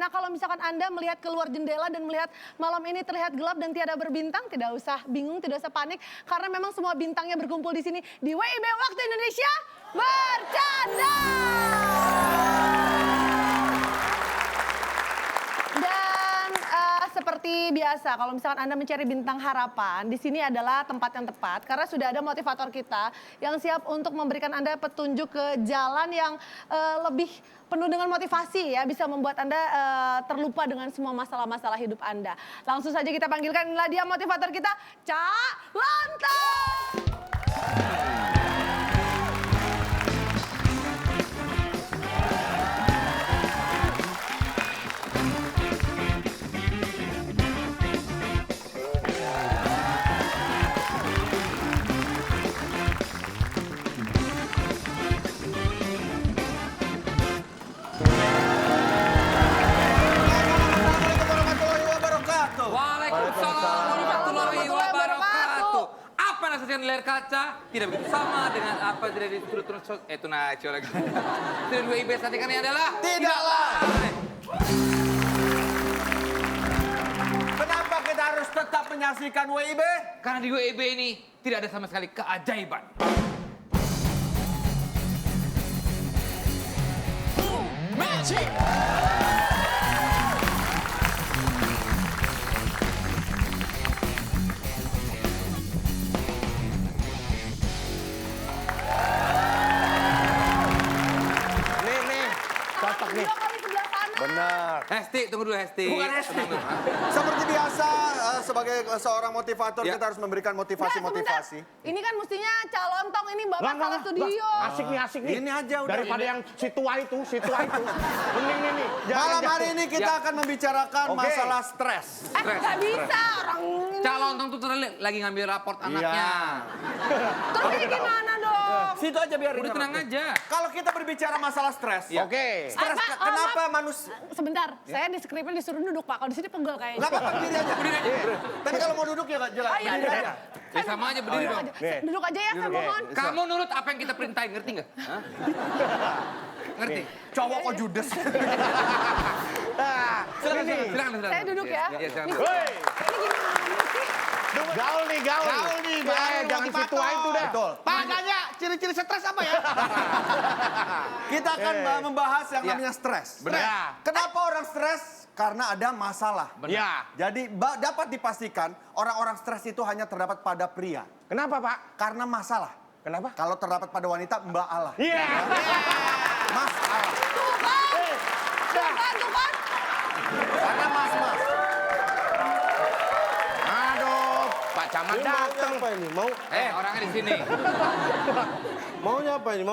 Nah, kalau misalkan Anda melihat keluar jendela dan melihat malam ini terlihat gelap dan tiada berbintang, tidak usah bingung, tidak usah panik. Karena memang semua bintangnya berkumpul di sini di WIB Waktu Indonesia Bercanda. Seperti biasa, kalau misalkan Anda mencari bintang harapan, di sini adalah tempat yang tepat karena sudah ada motivator kita yang siap untuk memberikan Anda petunjuk ke jalan yang lebih penuh dengan motivasi ya, bisa membuat Anda terlupa dengan semua masalah-masalah hidup Anda. Langsung saja kita panggilkan, inilah dia motivator kita, Cak Lontong. Saksikan di layar kaca tidak begitu sama dengan apa yang terjadi di sudut itu naco lagi. Studio WIB saat ini adalah tidaklah. Kenapa kita harus tetap menyaksikan WIB? Karena di WIB ini tidak ada sama sekali keajaiban. Magic. Benar. Hesti, tunggu dulu Hesti. Bukan Hesti. Seperti biasa, sebagai seorang motivator, kita harus memberikan motivasi-motivasi. Ini kan mestinya Cak Lontong, ini Bapak salah studio. Asik nih. Ini aja udah. Daripada yang si tua itu. Mending nih. Malam hari ini kita akan membicarakan masalah stres. Nggak bisa orang ini. Cak Lontong tuh lagi ngambil raport anaknya. Terus ini gimana dong? Situ aja biarin. Udah tenang aja. Kalau kita berbicara masalah stres. Oke. Stres, kenapa manusia... Sebentar, saya di skripnya disuruh duduk Pak. Kalau di sini pegel kayaknya. Nggak apa-apa, berdiri aja. Berdiri aja. Tapi kalau mau duduk ya jelas. Iya, Berdiri aja. Ya sama aja berdiri dong. Duduk aja ya, saya mohon. Kamu nurut apa yang kita perintahin, ngerti nggak? Ngerti? Cowok kok judes. Silakan. Saya duduk ya. Iya, silakan. Ini gimana sih? Gaul nih. Jangan si tua itu dah. Betul. Pak, tanya ciri-ciri stres apa ya? Kita akan membahas yang namanya stres. Benar. Kenapa orang stres? Karena ada masalah. Ya. Jadi dapat dipastikan orang-orang stres itu hanya terdapat pada pria. Kenapa Pak? Karena masalah. Kenapa? Kalau terdapat pada wanita, Mbak Allah. Iya. Masalah. Tuh kan. Karena mas. Aduh, Pak Camat datang. Apa ini? Mau Orangnya di sini. maunya apa ini?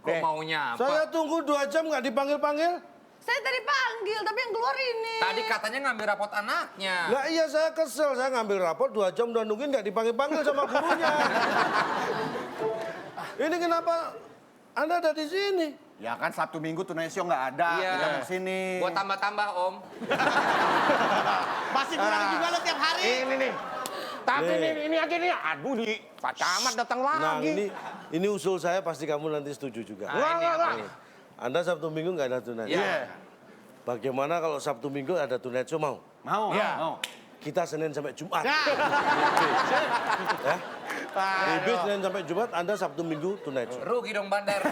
Kok maunya apa? Saya tunggu 2 jam nggak dipanggil-panggil. Saya tadi panggil, tapi yang keluar ini. Tadi katanya ngambil raport anaknya. Lah iya saya kesel, saya ngambil raport 2 jam udah nungguin nggak dipanggil-panggil sama gurunya. Ini kenapa Anda ada di sini? Ya kan Sabtu Minggu Tunesio nggak ada, Iya. kita mau kesini. Buat tambah-tambah Om. Masih kurang juga lo tiap hari. Ini nih. Tapi ini aja nih, aduh nih, Pak Camat datang Nah lagi. ini usul saya pasti kamu nanti setuju juga. Enggak. Anda Sabtu Minggu nggak ada Tonight Show. Iya. Bagaimana kalau Sabtu Minggu ada Tonight Show mau? Mau? Iya. Mau. Kita Senin sampai Jumat. Ya. Lebih Senin sampai Jumat, Anda Sabtu Minggu Tonight Show. Rugi dong bandar.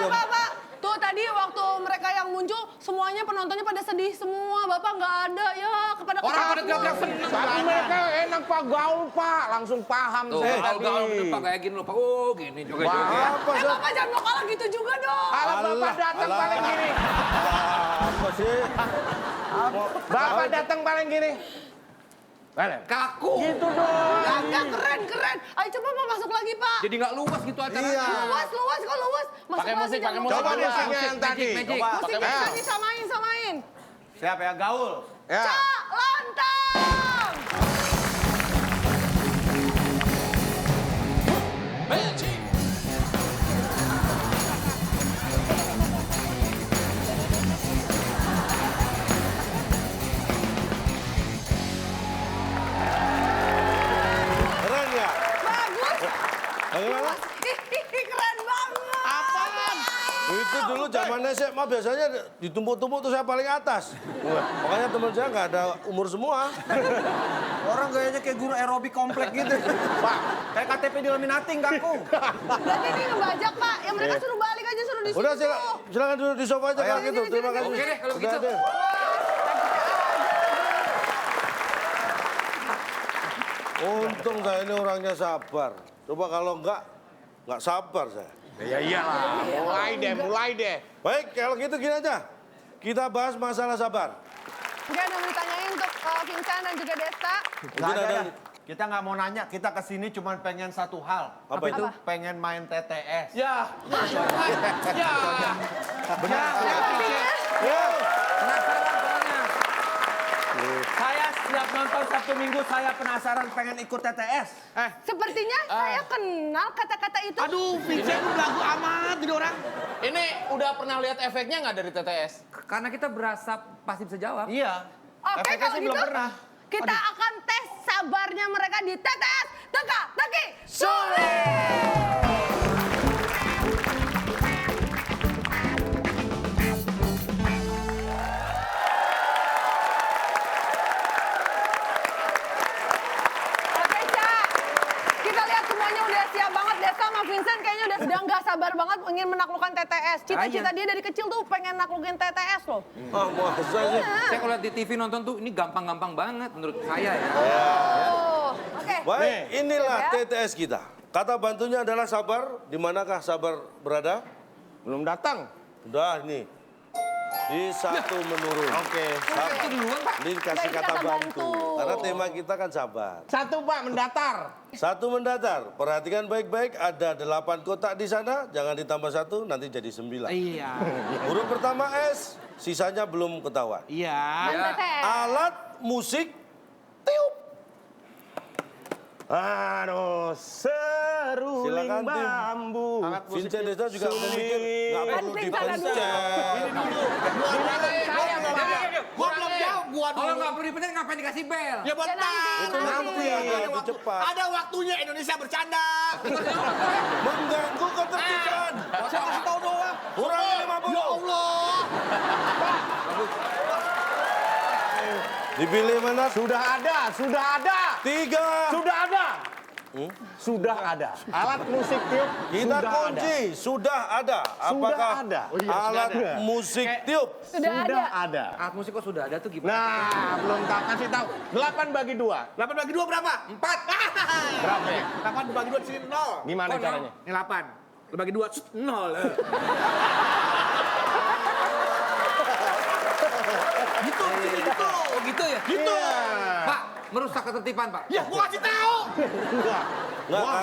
Pak. Tuh tadi waktu mereka yang muncul, semuanya penontonnya pada sedih semua. Bapak nggak ada ya, kepada Orang pada teriak-teriak seneng. Tapi mereka enak Pak, gaul Pak, langsung paham Tuh, saya gaul-gaul tadi. gitu Pak, kayak gini loh Pak. Oh gini joget-joget. Apa sih? Bapak jangan mau kalah gitu juga dong. Kalau Bapak datang paling gini. Apa sih? Bapak datang paling gini. Kaku. Gitu dong. Enggak, keren. Ayo coba Pak masuk lagi Pak. Jadi nggak luas gitu acaranya. Iya. Luas, kok luas. Masuk Pakai musik, pakai musik. Coba dulu. musiknya yang tadi. Magic. Musiknya tadi samain. Siapa ya? Gaul. Ya. Cak Lontong. Keren ya? Bagus. Bagaimana? Keren banget. Apaan? Itu dulu zaman Zaman SMA biasanya ditumpuk-tumpuk tuh saya paling atas. Makanya teman saya nggak ada umur semua. Orang gayanya kayak guru aerobik komplek gitu. Pak, kayak KTP di laminating kaku. Berarti ini ngebajak, Pak. Yang mereka suruh balik aja, suruh di situ. Udah silakan duduk di sofa aja kalau gitu. Terima kasih. Oke deh, kalau Udah gitu. deh. Untung saya ini orangnya sabar. Coba kalau nggak sabar saya. Ya iyalah, mulai deh. Baik, kalau gitu gini aja. Kita bahas masalah sabar. Mungkin ada yang mau ditanyain untuk Vincent dan juga Desta. Nggak ada. Kita nggak mau nanya, kita kesini cuma pengen satu hal. Apa itu? Pengen main TTS. Ya. Benar. Penasaran pokoknya. Saya setiap nonton Sabtu Minggu, saya penasaran pengen ikut TTS. Sepertinya saya kenal kata-kata itu. Aduh, Vincent lagu amat jadi orang. Ini udah pernah lihat efeknya nggak dari TTS? Karena kita berasa pasti bisa jawab. Iya. Oke, Efeknya kalau sih gitu belum pernah. kita akan tes sabarnya mereka di TTS Teka-Teki Sulit. Oke, Cak. Kita lihat semuanya udah siap banget. Desta sama Vincent kayaknya udah sedang gak sabar banget ingin menaklukkan TTS. Cita-cita dia dari kecil tuh pengen naklukin TTS loh. Ah, masa sih? Saya kalau lihat di TV nonton tuh ini gampang-gampang banget menurut saya ya. Oh, oke. Baik, inilah Ya. TTS kita. Kata bantunya adalah sabar. Di manakah sabar berada? Belum datang. Udah nih. Di satu menurun. Oke. Itu duluan, Pak. Ini kasih Baik, kata kata bantu. bantu. Karena tema kita kan sabar. Satu Pak, mendatar. Satu mendatar. Perhatikan baik-baik. Ada 8 kotak di sana. Jangan ditambah 1, nanti jadi 9. Iya. Huruf pertama S. Sisanya belum ketahuan. Iya. Dan TTS. Alat musik tiup. Aduh, seruling Silakan, Tim. bambu. Vincent Desta juga memikir nggak perlu Kan sana dulu. dipencet. Gua belum jawab, gua Kalau dulu. nggak perlu dipencet ngapain dikasih bel? Ya bentar. Itu nanti agar lebih cepat. Ada waktunya Indonesia bercanda. Mengganggu ketertiban. Saya kasih tahu doang. Kurangi 50. Ya Allah. Dipilih mana? Sudah ada. 3. Sudah ada. Sudah ada. Alat musik tiup Kita sudah kunci. Sudah ada. Apakah ada. alat musik tiup? Sudah ada. ada. Alat musik kok sudah ada tuh gimana? Nah, belum tak kasih tahu. 8 bagi 2. 8 bagi 2 berapa? 4. Berapa ya? 8 bagi 2 di sini 0. Gimana Oh, caranya? Ini 8. Lu bagi 2, 0. Gitu, gitu. Oh gitu ya? Gitu. Pak, merusak ketertiban, Pak. Ya, gua kasih tahu. Enggak,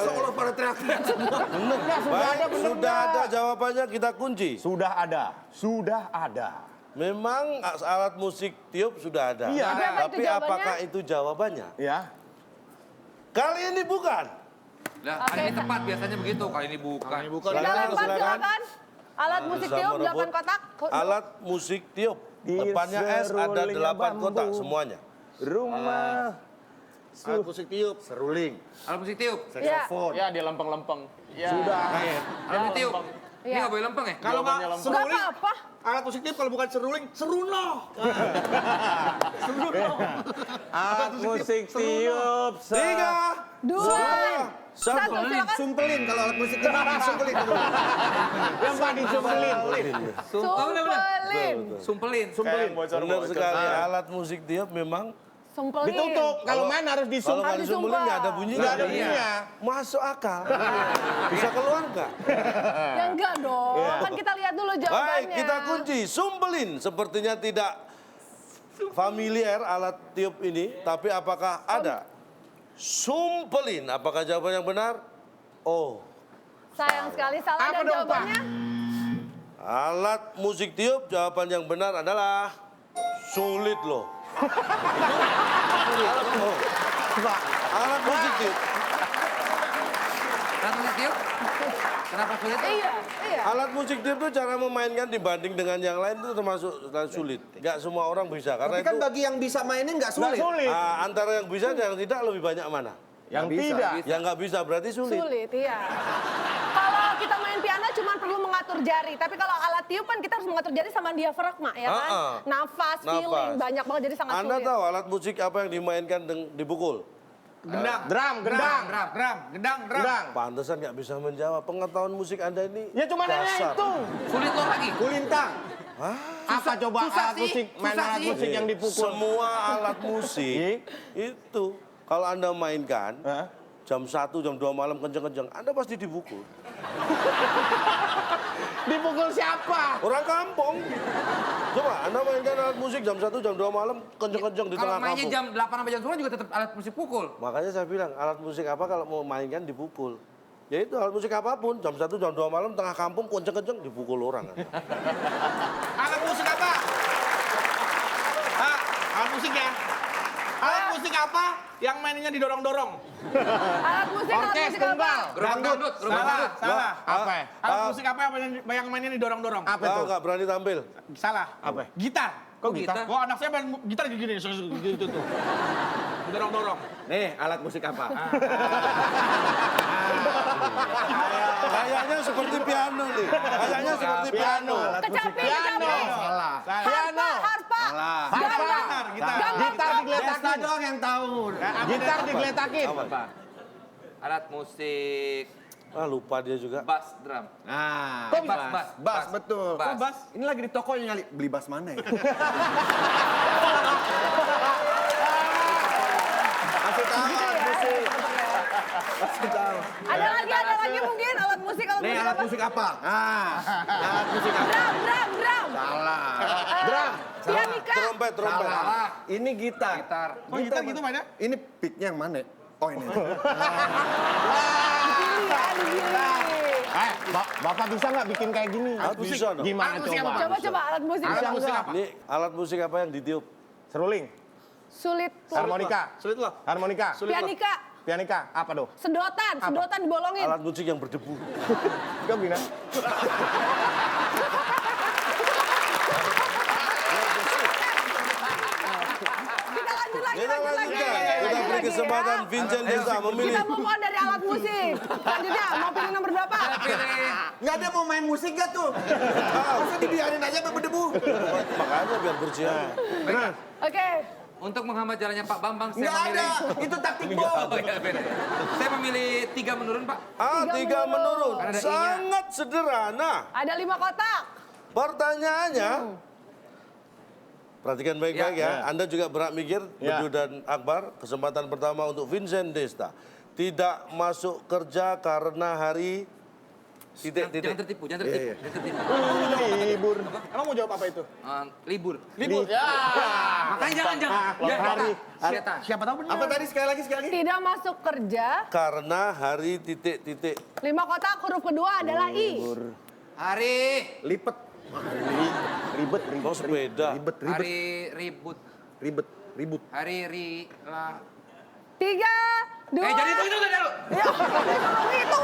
kalau pada teriak-teriak semua. bener. Baik, sudah ada jawabannya kita kunci. Sudah ada. Sudah ada. Memang alat musik tiup sudah ada. Iya. Tapi apa itu Tapi jawabannya? apakah itu jawabannya? Ya. Kali ini bukan. Lah, Oke, kali ini tepat biasanya begitu, kali ini bukan. Kita Silakan, lempar silakan. silakan. Alat musik Bisa tiup 8 merebut. kotak. Alat musik tiup. Di Depannya S ada seruling 8 bambu. kotak semuanya. Rumah. Alat musik tiup. Seruling. Alat musik tiup. Iya. Ya, dia lempeng-lempeng. Ya. Sudah. Alat musik tiup. Ini Iya. nggak boleh lempeng ya? Kalau nggak Gak seruling, apa-apa. alat musik tiup kalau bukan seruling, seruno. Alat musik tiup. 3, 2, 1. 1. Silakan. Sumpelin kalau alat musik tiup disumpelin dulu. Yang Pak disumpelin. Sumpelin. Sumpelin. Benar sekali, alat musik tiup memang Sumpelin. Ditutup. Kalau main harus kalau disumpel. nggak Harus disumpelin disumpel. nggak ada bunyinya. Nggak ada bunyinya. Masuk akal. Bisa keluar nggak? Ya enggak dong. Kan kita lihat dulu jawabannya. Baik, kita kunci. Sumpelin. Sepertinya tidak familiar alat tiup ini, tapi apakah ada? Sumpelin. Apakah jawaban yang benar? Oh, Sayang sekali salah Apa dan dong, Pak? jawabannya. alat musik tiup jawaban yang benar adalah sulit loh. Alat musik tiup. Alat musik tiup? Kenapa sulit? Iya, iya. Alat musik tiup itu cara memainkan dibanding dengan yang lain itu termasuk sulit. Nggak semua orang bisa karena Tapi kan itu bagi yang bisa mainin nggak Nggak sulit. sulit. antara yang bisa dan yang tidak lebih banyak mana? Yang bisa. tidak. Yang nggak bisa berarti sulit. Sulit, iya. Kalau kita main piano cuma perlu mengatur jari. Tapi kalau alat tiup kan kita harus mengatur jari sama diafragma, ya kan? Nafas, feeling, banyak banget jadi sangat Anda sulit. tahu alat musik apa yang dimainkan dipukul? Gendang. Drum. Gendang. Pantesan nggak bisa menjawab. Pengetahuan musik Anda ini Ya cuma nanya dasar. itu. Sulit lo lagi. Kulintang. Apa coba susah alat sih, musik, main susah alat sih. musik yang dipukul? Semua alat musik itu kalau Anda mainkan jam 1, jam 2 malam kenceng-kenceng, Anda pasti dipukul. Dipukul siapa? Orang kampung. Coba Anda mainkan alat musik jam 1, jam 2 malam kenceng-kenceng di Kalau tengah mainnya kampung. jam 8 sampai jam 9 juga tetap alat musik pukul. Makanya saya bilang alat musik apa kalau mau mainkan dipukul. Ya itu alat musik apapun, jam 1, jam 2 malam tengah kampung kenceng-kenceng dipukul orang. Alat musik apa? Alat musik ya. Alat musik apa yang mainnya didorong-dorong? Alat musik apa? Gerobak dangdut, gerobak dangdut. Salah. Apa? Alat musik apa yang mainnya didorong-dorong? Apa itu? Nggak berani tampil. Salah. Apa? Gitar. Kok gitar? Wah, anak saya main gitar gini, gitu tuh. Didorong-dorong. Nih, alat musik apa? Kayaknya seperti piano nih. Kayaknya seperti piano. Kecapi, Piano. kecapi. Salah. Salah. Piano. Harpa. Gitar. Gitar digeletakin. doang yang tahu. Gitar digeletakin. Apa? Alat musik Ah lupa dia juga. bass drum. Nah, Bas, betul. Bass. Bas. Ini lagi di toko nyali. Beli bas mana ya? Masih tahu alat musik. Masih tahu. Ada lagi mungkin alat musik, alat Nih musik alat apa? musik apa? Alat musik apa? Drum. Salah. Drum. Pianika. Trompet. Salah. Ini gitar. Gitar. Oh, gitar gitu mainnya? Ini picknya yang mana? Oh ini. Bapak bisa nggak bikin kayak gini? Bisa dong. Gimana Alat musik coba? apa? Coba alat musik. Alat musik apa? Ini alat musik apa yang ditiup? Seruling, Sulit. harmonika, Sulit loh. harmonika, Pianika. pianika, apa tuh? Sedotan dibolongin. Alat musik yang berdebu. Kau bina? Kita lanjut lagi. Kita beri kesempatan Vincent Desta memilih. Kita move on dari alat musik. Selanjutnya, mau pilih nomor berapa? Nggak ada mau main musik gak tuh? Masa dibiarin aja sampai berdebu? Makanya biar bersih aja. Oke. Untuk menghambat jalannya Pak Bambang, saya Nggak memilih... ada. Itu taktik bom. Oh, iya, beda. Saya memilih 3 menurun, Pak. Tiga menurun. Ada I-nya. Sangat sederhana. Ada 5 kotak. Pertanyaannya, perhatikan baik-baik ya. Anda juga berhak mikir, Ya. Bedu dan Akbar. Kesempatan pertama untuk Vincent Desta. Tidak masuk kerja karena hari... Jangan tertipu, jangan tertipu. Jangan tertipu. Libur. Emang mau jawab apa itu? Libur. Libur. Makanya jangan. hari. Setan. Siapa tahu benar. Apa tadi sekali lagi? Tidak masuk kerja. Karena hari titik-titik. 5 kotak, huruf kedua adalah I. Hari. Lipet. Ribet. Oh sepeda. Hari ribut. Ribut. Hari lah. 3, 2. Jadi itu dulu. Ya, itu.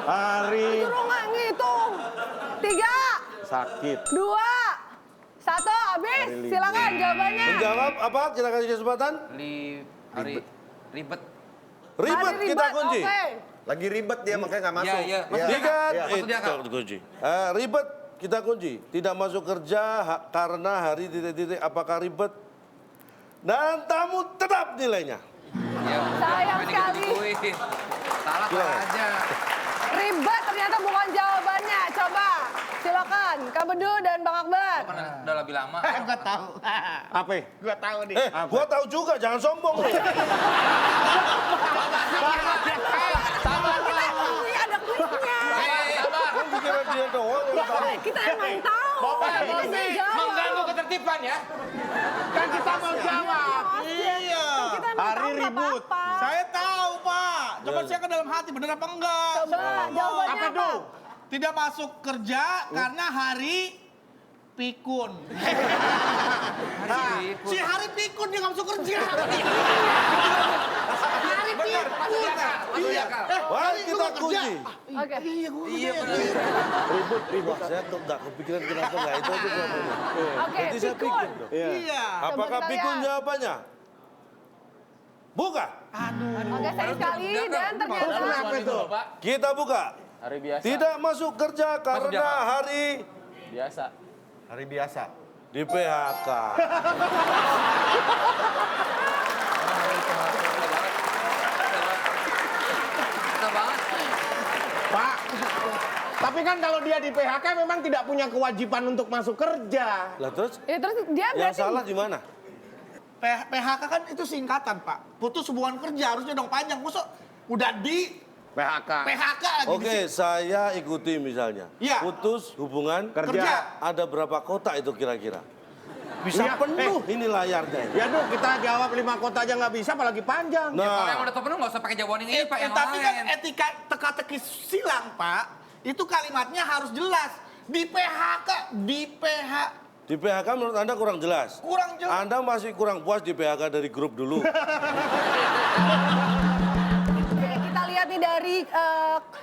Hari Suruh nggak ngitung. 3, sakit. 2, 1, habis. Silakan jawabannya. Menjawab apa? Kita kasih kesempatan. Hari ribet. Ribet Hari kita ribet, kunci. oke. Lagi ribet dia makanya nggak masuk. Iya. Tiga, Masuk di akal. kunci. Ribet kita kunci. Tidak masuk kerja karena hari titik-titik. Apakah ribet? Dan tamu tetap nilainya. Ya, Sayang ini sekali. gitu-gituin. Salah aja. Ribet ternyata bukan jawabannya. Coba. Silakan, Kak Bedu dan Bang Akbar. Kan udah lebih lama. Gua tahu. Apa? Gua tahu nih. Gua tahu juga, jangan sombong lu. Ini ada kuisnya. Kan dikira dia doang yang tahu. Kita emang tahu. Kita bisa jawab. Mengganggu ketertiban ya. Kan kita mau jawab. Iya. Kita emang Hari tahu, nggak ribut. apa-apa. Saya tahu, Pak. Coba cek ke dalam hati, bener apa enggak? Coba, jawabannya Apa apa? tuh? Tidak masuk kerja karena hari pikun. Si hari pikun dia nggak masuk kerja. Hari pikun. Masuk di akal. Masuk di akal. Mari kita kunci. Oke. Iya benar. Wah, saya tuh nggak kepikiran kenapa nggak itu aja jawabannya. Oke, Berarti saya pikun. pikun dong. Iya. Apakah kita pikun lihat. jawabannya? Buka. Oke, sayang sekali dan ternyata Kenapa itu? Pak. Kita buka. Hari biasa. Tidak masuk kerja karena jam. hari Biasa. Hari biasa. di PHK. Susah banget. Pak, tapi kan kalau dia di PHK memang tidak punya kewajiban untuk masuk kerja. Lah terus ya terus dia yang berarti salah di mana? PHK kan itu singkatan, Pak. Putus hubungan kerja harusnya dong panjang. Masa udah di PHK. PHK lagi di Oke, saya ikuti misalnya. Iya. Putus hubungan Kerja. Ada berapa kota itu kira-kira? Bisa Iya, penuh ini layarnya. ini. Ya dong, kita jawab 5 kota aja nggak bisa, apalagi panjang. Kalau yang Nah, udah top penuh nggak usah pakai jawaban yang ini, Pak. Yang tapi kan lain. etika teka-teki silang, Pak. Itu kalimatnya harus jelas. Di PHK, di di PHK menurut Anda kurang jelas? kurang jelas. Anda masih kurang puas di PHK dari grup dulu. Oke, kita lihat nih dari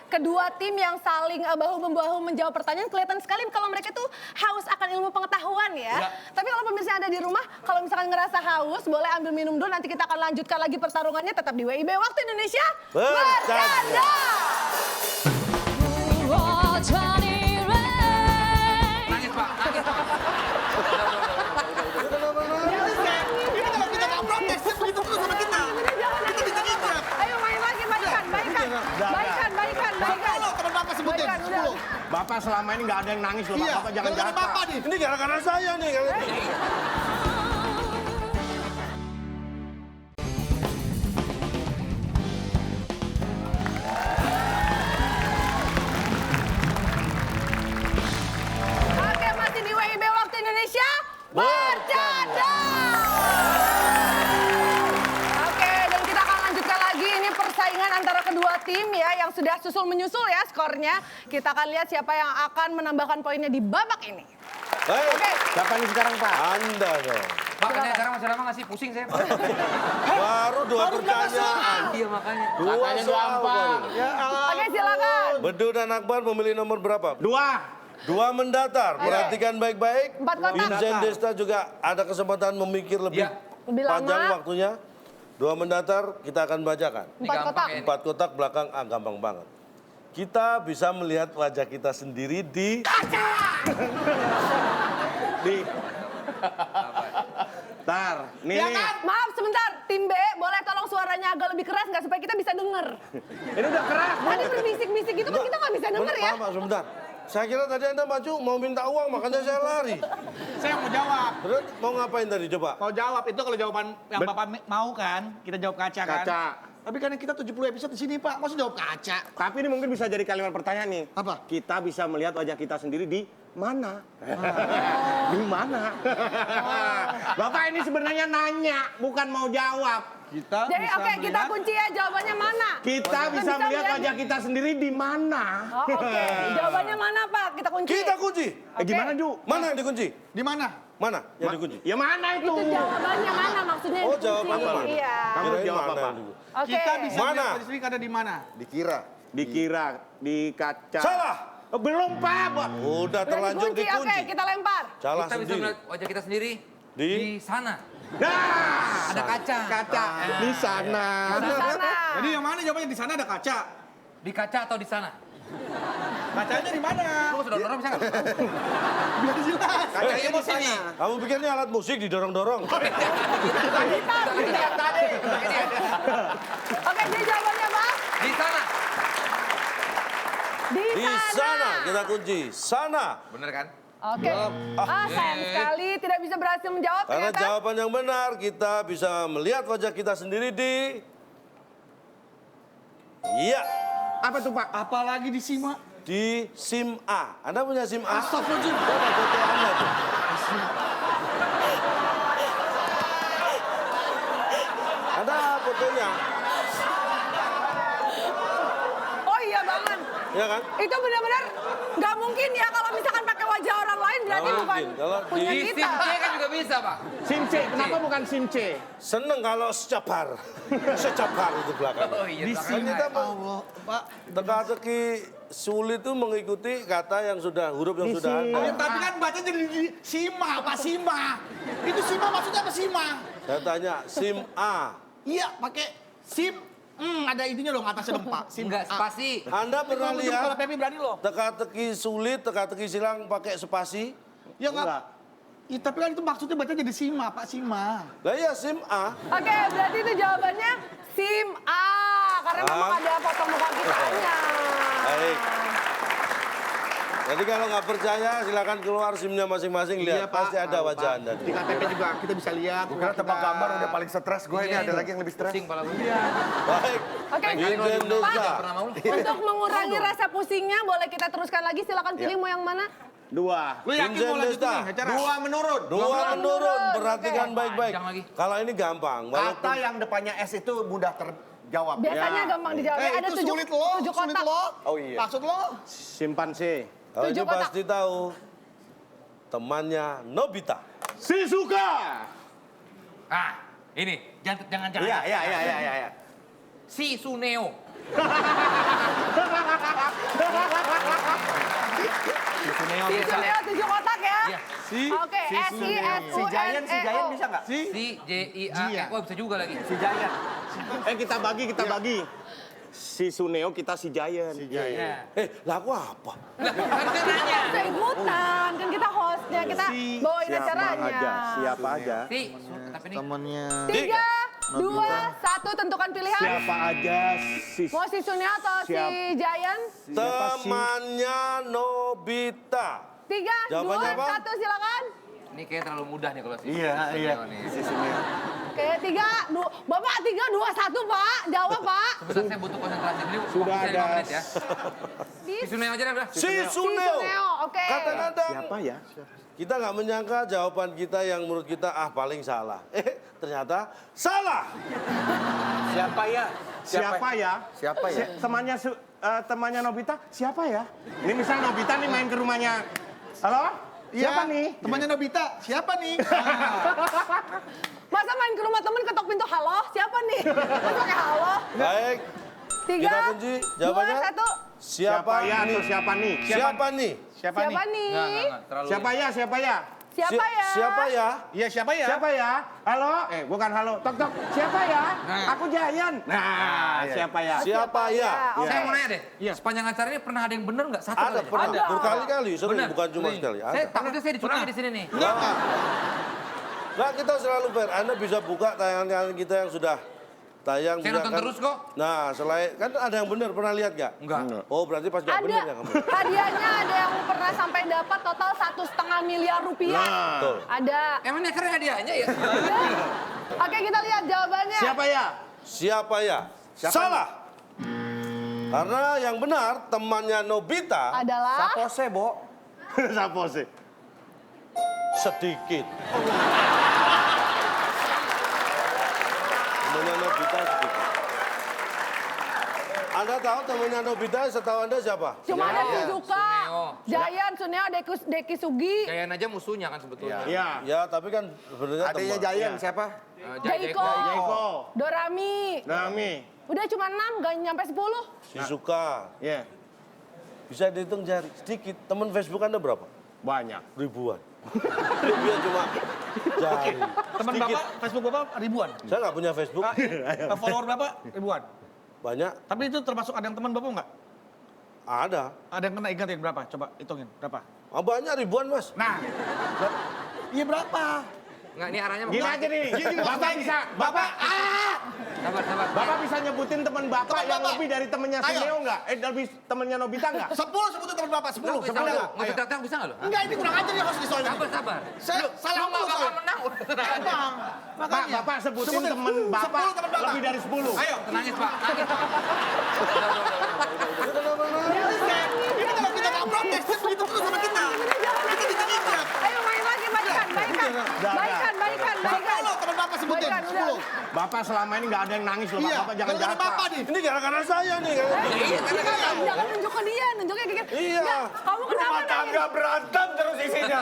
kedua tim yang saling bahu-membahu menjawab pertanyaan, kelihatan sekali kalau mereka tuh haus akan ilmu pengetahuan ya. Tapi kalau pemirsa ada di rumah, kalau misalkan ngerasa haus, boleh ambil minum dulu. Nanti kita akan lanjutkan lagi pertarungannya tetap di WIB Waktu Indonesia Bercanda. Nangis, Pak. Nangis, Pak. Ini kalau kita nggak protes, begitu terus sama kita. Kita dicekik. Ayo main lagi, baikan. Kalau teman Bapak sebutin, Baikan, udah. 10. Bapak selama ini nggak ada yang nangis loh, Pak. Iya, Bapak jangan gara-gara jahat. Bapak nih. Ini gara-gara saya nih. Oke, masih di WIB Waktu Indonesia Bercanda. Oke, dan kita akan lanjutkan lagi ini persaingan antara kedua tim ya yang sudah susul menyusul ya skornya. Kita akan lihat siapa yang akan menambahkan poinnya di babak ini. Baik, Oke, Siapa nih sekarang, Pak? Anda dong. Pak, ini acara masih lama nggak sih? Pusing saya, Pak. Baru dua pertanyaan. Iya, makanya. Dua Katanya soal gampang. baru. oke silakan. Bedu dan Akbar memilih nomor berapa? 2. Dua mendatar. Perhatikan baik-baik. 4 kotak. Vincent Desta juga ada kesempatan memikir lebih Iya. Lebih panjang lama. waktunya. Dua mendatar kita akan bacakan. 4 Ini gampang kotak. ya, ini. 4 kotak belakang gampang banget. Kita bisa melihat wajah kita sendiri di Tar, nih, Ya nih. kan? Maaf sebentar, tim B boleh tolong suaranya agak lebih keras nggak supaya kita bisa denger. Ini udah keras. Tadi berbisik-bisik gitu kan kita nggak bisa denger ya. Maaf, sebentar. Saya kira tadi Anda maju mau minta uang, makanya saya lari. Saya mau jawab. Terus mau ngapain tadi coba? Mau jawab itu kalau jawaban yang Bapak mau kan, kita jawab kaca kan. Kaca. Tapi karena kita 70 episode di sini, Pak, masa jawab kaca? Tapi ini mungkin bisa jadi kalimat pertanyaan nih. Apa? Kita bisa melihat wajah kita sendiri di mana? Di mana? Bapak ini sebenarnya nanya, bukan mau jawab. Kita Jadi oke, kita kunci ya jawabannya mana. Kita bisa melihat wajah kita sendiri di mana? Oh, oke, jawabannya mana Pak? Kita kunci. Kita kunci. Gimana, Ju? Mana yang dikunci? di mana? Mana yang dikunci? Ya mana itu? Itu jawabannya mana maksudnya? Oh, dikunci. jawabannya mana? Iya. Kamu Kirain jawab mana apa? yang dikunci? Oke. Kita bisa Mana? melihat di sini ada di mana? Dikira. Dikira di kaca. Salah. Oh, belum, Pak. Udah Udah terlanjur dikunci. Oke, dikunci. kita lempar. Salah Kita bisa sendiri. melihat wajah kita sendiri Di? di sana. Nah, Ada kaca. kaca di sana. Di sana. Jadi yang mana jawabannya? Di sana ada kaca. Di kaca atau di sana? Kacanya di mana? Lu sudah dorong bisa nggak? Biar jelas. Kacanya di sini. Kamu pikir ini alat musik didorong-dorong? Oke, jadi jawabannya Pak? Di sana. Di Di sana kita kunci. Sana. Bener kan? Oke. Sayang sekali tidak bisa berhasil menjawab Karena ternyata. jawaban yang benar kita bisa melihat wajah kita sendiri di. Iya, Apa tuh, Pak? Apalagi di Sima. di SIM A. Anda punya SIM A? Astagfirullahaladzim. Coba foto Anda tuh. Ada fotonya, Oh iya banget. ya kan? Itu benar-benar nggak mungkin ya kalau misalkan pakai wajah orang lain berarti Nggak bukan mungkin. Kalau punya Di kita. SIM C kan juga bisa, Pak. SIM C. Kenapa bukan SIM C? Seneng kalau secabar. Secabar itu belakang. Oh iya, Di belakang. sini kita mau Allah, Pak. teka-teki sulit itu mengikuti kata yang sudah, huruf yang sudah ada. Tapi kan baca jadi di Sima, Pak Sima. Itu Sima maksudnya apa Sima? Saya tanya, SIM A Iya, pakai SIM. Ada ininya dong, atasnya dong, Pak. SIM. Enggak, spasi. Anda pernah Kalau lihat Pepi berani loh. teka-teki sulit, teka-teki silang pakai spasi? Ya Enggak. enggak. Ya, tapi kan itu maksudnya baca jadi Sima, Pak Sima. Lah iya SIM A. Oke, berarti itu jawabannya SIM A. Karena memang ada foto muka kitanya. Baik. Jadi kalau nggak percaya silakan keluar SIM-nya masing-masing lihat pasti ada wajah Anda. Di KTP juga kita bisa lihat. Karena tebak gambar udah paling stres gue ini, ada lagi yang lebih stres. Pusing pala gue. Baik. Oke, Indonesia. Pernah mau? untuk mengurangi rasa pusingnya, boleh kita teruskan lagi. Silakan pilih mau yang mana? 2. Lu yakin mau lanjut Desta. nih acara? Dua menurun. Dua menurun, perhatikan Oke. baik-baik. Panjang lagi. Kalau ini gampang. Kata Walaupun yang depannya S itu mudah terjawab. Biasanya gampang dijawab. Ada itu 7 sulit loh, sulit kotak. loh. Oh iya. Maksud lo? Simpanse. kalau ini 7 kotak. pasti tahu temannya Nobita. Shizuka. Ah, ini. Jangan. Iya. Si Suneo. Si Suneo 7 kotak ya. Iya. Oke, Si Giant SISUNEO. bisa nggak? Si J-I-A. Oh, bisa juga lagi. Si Giant. Kita bagi. Si Suneo, kita si Giant. Iya. Lah aku apa? Harusnya nanya. Kita ikutan, kan kita hostnya, kita bawain Siapa acaranya. aja, siapa aja. Si, tapi ini. Temennya. 3, 2, 1, tentukan pilihan. Siapa aja si Mau si Suneo atau si Siap. Giant? Siapa sih? Temannya Nobita. 3, 2, Jawabannya apa? 1, silakan. Ini kayak terlalu mudah nih kalau si Iya. Suneo nih. Si Suneo. Oke, 3, 2, Bapak 3, 2, 1, Pak. Jawab, Pak. Sebentar saya butuh konsentrasi. Ini Sudah waktu saya ada. 5 menit ya. Si Suneo aja deh udah. Si Si Suneo. Suneo, oke. Kadang-kadang Siapa ya? kita nggak menyangka jawaban kita yang menurut kita paling salah. Ternyata salah. Siapa ya? Siapa ya? Siapa ya? Temannya Nobita, siapa ya? Ini misal Nobita nih main ke rumahnya. Halo? Siapa Iya, nih? Temannya Nobita. Siapa nih? Masa main ke rumah temen ketok pintu, halo? Siapa nih? Terus pakai halo. Baik. 3, Kita kunci jawabannya. 2, 1. Siapa ya nih? atau siapa nih? Siapa nih? Siapa nih? Enggak, terlalu. Siapa ya? Siapa ya? Siapa ya? Iya, siapa ya? Siapa ya? Halo? Bukan halo. Tok tok. Siapa ya? Aku Jayan. Nah, siapa ya? Siapa ya? Oke. Saya mau nanya deh, sepanjang acara ini pernah ada yang bener nggak? Satu Ada, kali? pernah. Ada. Berkali-kali, sering, Bener? bukan cuma sekali. Saya Ada. takutnya saya dicurangi di sini nih. Nah, kita selalu fair. Anda bisa buka tayangan-tayangan kita yang sudah tayang. Saya juga nonton kan. terus kok. Nah, selain, kan ada yang bener, pernah lihat nggak? Enggak. Oh, berarti pas nggak Ada bener ya kamu. hadiahnya, ada yang pernah sampai dapat total 1,5 miliar rupiah. Betul. Ada. Emang ini akhirnya hadiahnya ya? Oke, kita lihat jawabannya. Siapa ya? Siapa ya? Salah. Karena yang benar, temannya Nobita Adalah Sapose, Bo. Siapa sih? sedikit. Temannya Nobita sedikit. Anda tahu temannya Nobita, setahu Anda siapa? cuma ada Shizuka, Suneo. Giant, Suneo, Deki Sugi, Kayak aja musuhnya kan sebetulnya. Iya. Ya, tapi kan sebenarnya Adanya teman. Giant siapa? Jaiko, Jaiko. Dorami. Nami. Udah cuma 6, gak nyampe 10. Shizuka. Iya. Bisa dihitung jari sedikit. Teman Facebook Anda berapa? Banyak. Ribuan. Dia cuma jari. Teman Sedikit. Bapak, Facebook Bapak ribuan. Saya nggak punya Facebook. Follower Bapak ribuan. Banyak. Tapi itu termasuk ada yang teman Bapak nggak? Ada. Ada yang kena ingatin berapa? Coba hitungin berapa? Banyak ribuan, Mas. Nah, iya berapa? Enggak, ini arahnya mau Gini kemana? aja nih. Bapak bisa. Sabar. Bapak bisa nyebutin teman Bapak Teman yang Bapak. lebih dari temennya Ayo. Suneo nggak? Lebih temennya Nobita nggak? 10 sebutin teman Bapak, 10. Bisa nggak lu? Nggak bisa bisa nggak lu? Enggak, ini kurang aja nih host di soalnya. Sabar. Saya salah Lu nggak mulu bakal saya. menang. Emang. Pak, Makanya. Bapak sebutin Sebutin temen Bapak 10 teman Bapak. lebih dari 10. Ayo. Nangis, Pak. Nangis. Ini kalau kita nggak protes, dia begitu terus sama kita. Kita diingat. Ayo main lagi, baikan. Sepuluh teman Bapak sebutin, Baikan, udah. 10. Bapak selama ini nggak ada yang nangis loh, Pak. Iya, Bapak jangan gara-gara jahat, Pak. Bapak nih. Ini gara-gara saya nih. Jangan nunjuk ke dia, nunjuknya kayak gitu. Iya. Nggak, kamu kenapa nangis? berantem terus isinya.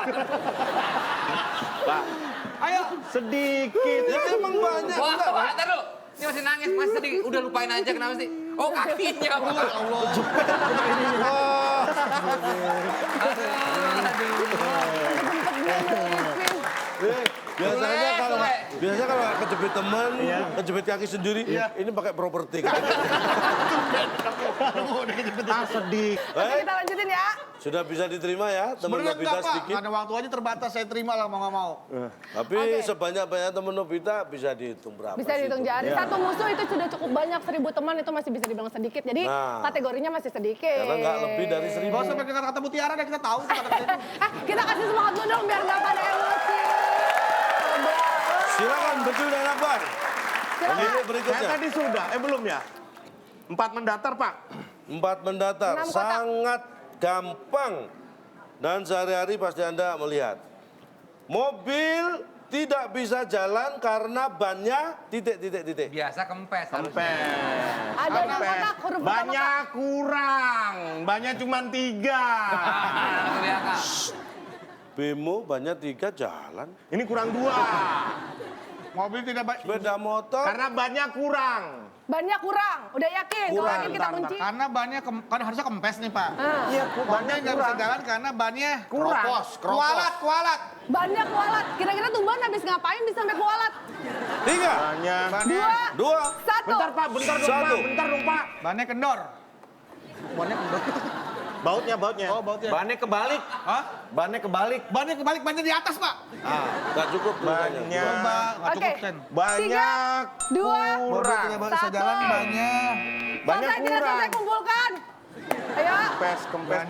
Pak, Ayo. sedikit. Ya emang banyak. Wah, Enggak, Pak. ntar lu. Ini masih nangis, masih sedih. Udah lupain aja kenapa sih? Oh, kakinya. Biasanya kalau Biasanya kalau kejepit teman, kejepit kaki sendiri, ini pakai properti. Ah, sedih. Oke, kita lanjutin ya. Sudah bisa diterima ya, teman Sebenarnya Nobita enggak, Pak. sedikit. Karena waktu aja terbatas, saya terima lah mau nggak mau. Tapi sebanyak-banyak teman Nobita bisa dihitung berapa Bisa sih dihitung itu? jari. Satu musuh itu sudah cukup banyak, 1000 teman itu masih bisa dibilang sedikit. Jadi Nah. kategorinya masih sedikit. Karena nggak lebih dari 1000. Gak usah pakai kata-kata mutiara deh, kita tahu kata-kata itu. Kita kasih semangat dulu dong biar nggak pada emosi. Silakan Bedu dan Akbar. Pemilih Saya berikutnya. tadi sudah, belum ya? 4 mendatar, Pak. 4 mendatar, 6 kotak. sangat gampang. Dan sehari-hari pasti Anda melihat. Mobil tidak bisa jalan karena bannya titik. Biasa kempes harusnya. Ada 6 kotak huruf pertama, Banyak kurang. Banyak cuma 3. Kelihatan. Bemo bannya 3 jalan. Ini kurang 2. Mobil tidak baik. Sepeda motor Karena banyak kurang. Banyak kurang. Udah yakin? Kalau Kurang. yakin kita kunci. Karena bannya kan harusnya kempes nih, Pak. Iya, Bannya nggak bisa jalan karena bannya Kurang. kualat. Banyak kualat. Kira-kira tumban habis ngapain bisa sampai kualat? 3, Banyak. 2, 1. Bentar, Pak. Bentar dong, Pak. Satu. Bentar dong, Pak. Bannya kendor. Bannya kendor. Bautnya. Oh, bautnya. Bannya kebalik. Hah? Bannya kebalik. Bannya kebalik, bannya di atas, Pak. nggak cukup tulisannya. Banyak. Coba, nggak Oke. cukup, Sen. Banyak 2. Mobil kurang. tidak bisa Satu. jalan, banyak. Banyak Selesai, kita kurang. selesai kumpulkan. Ayo. Kempes kurang.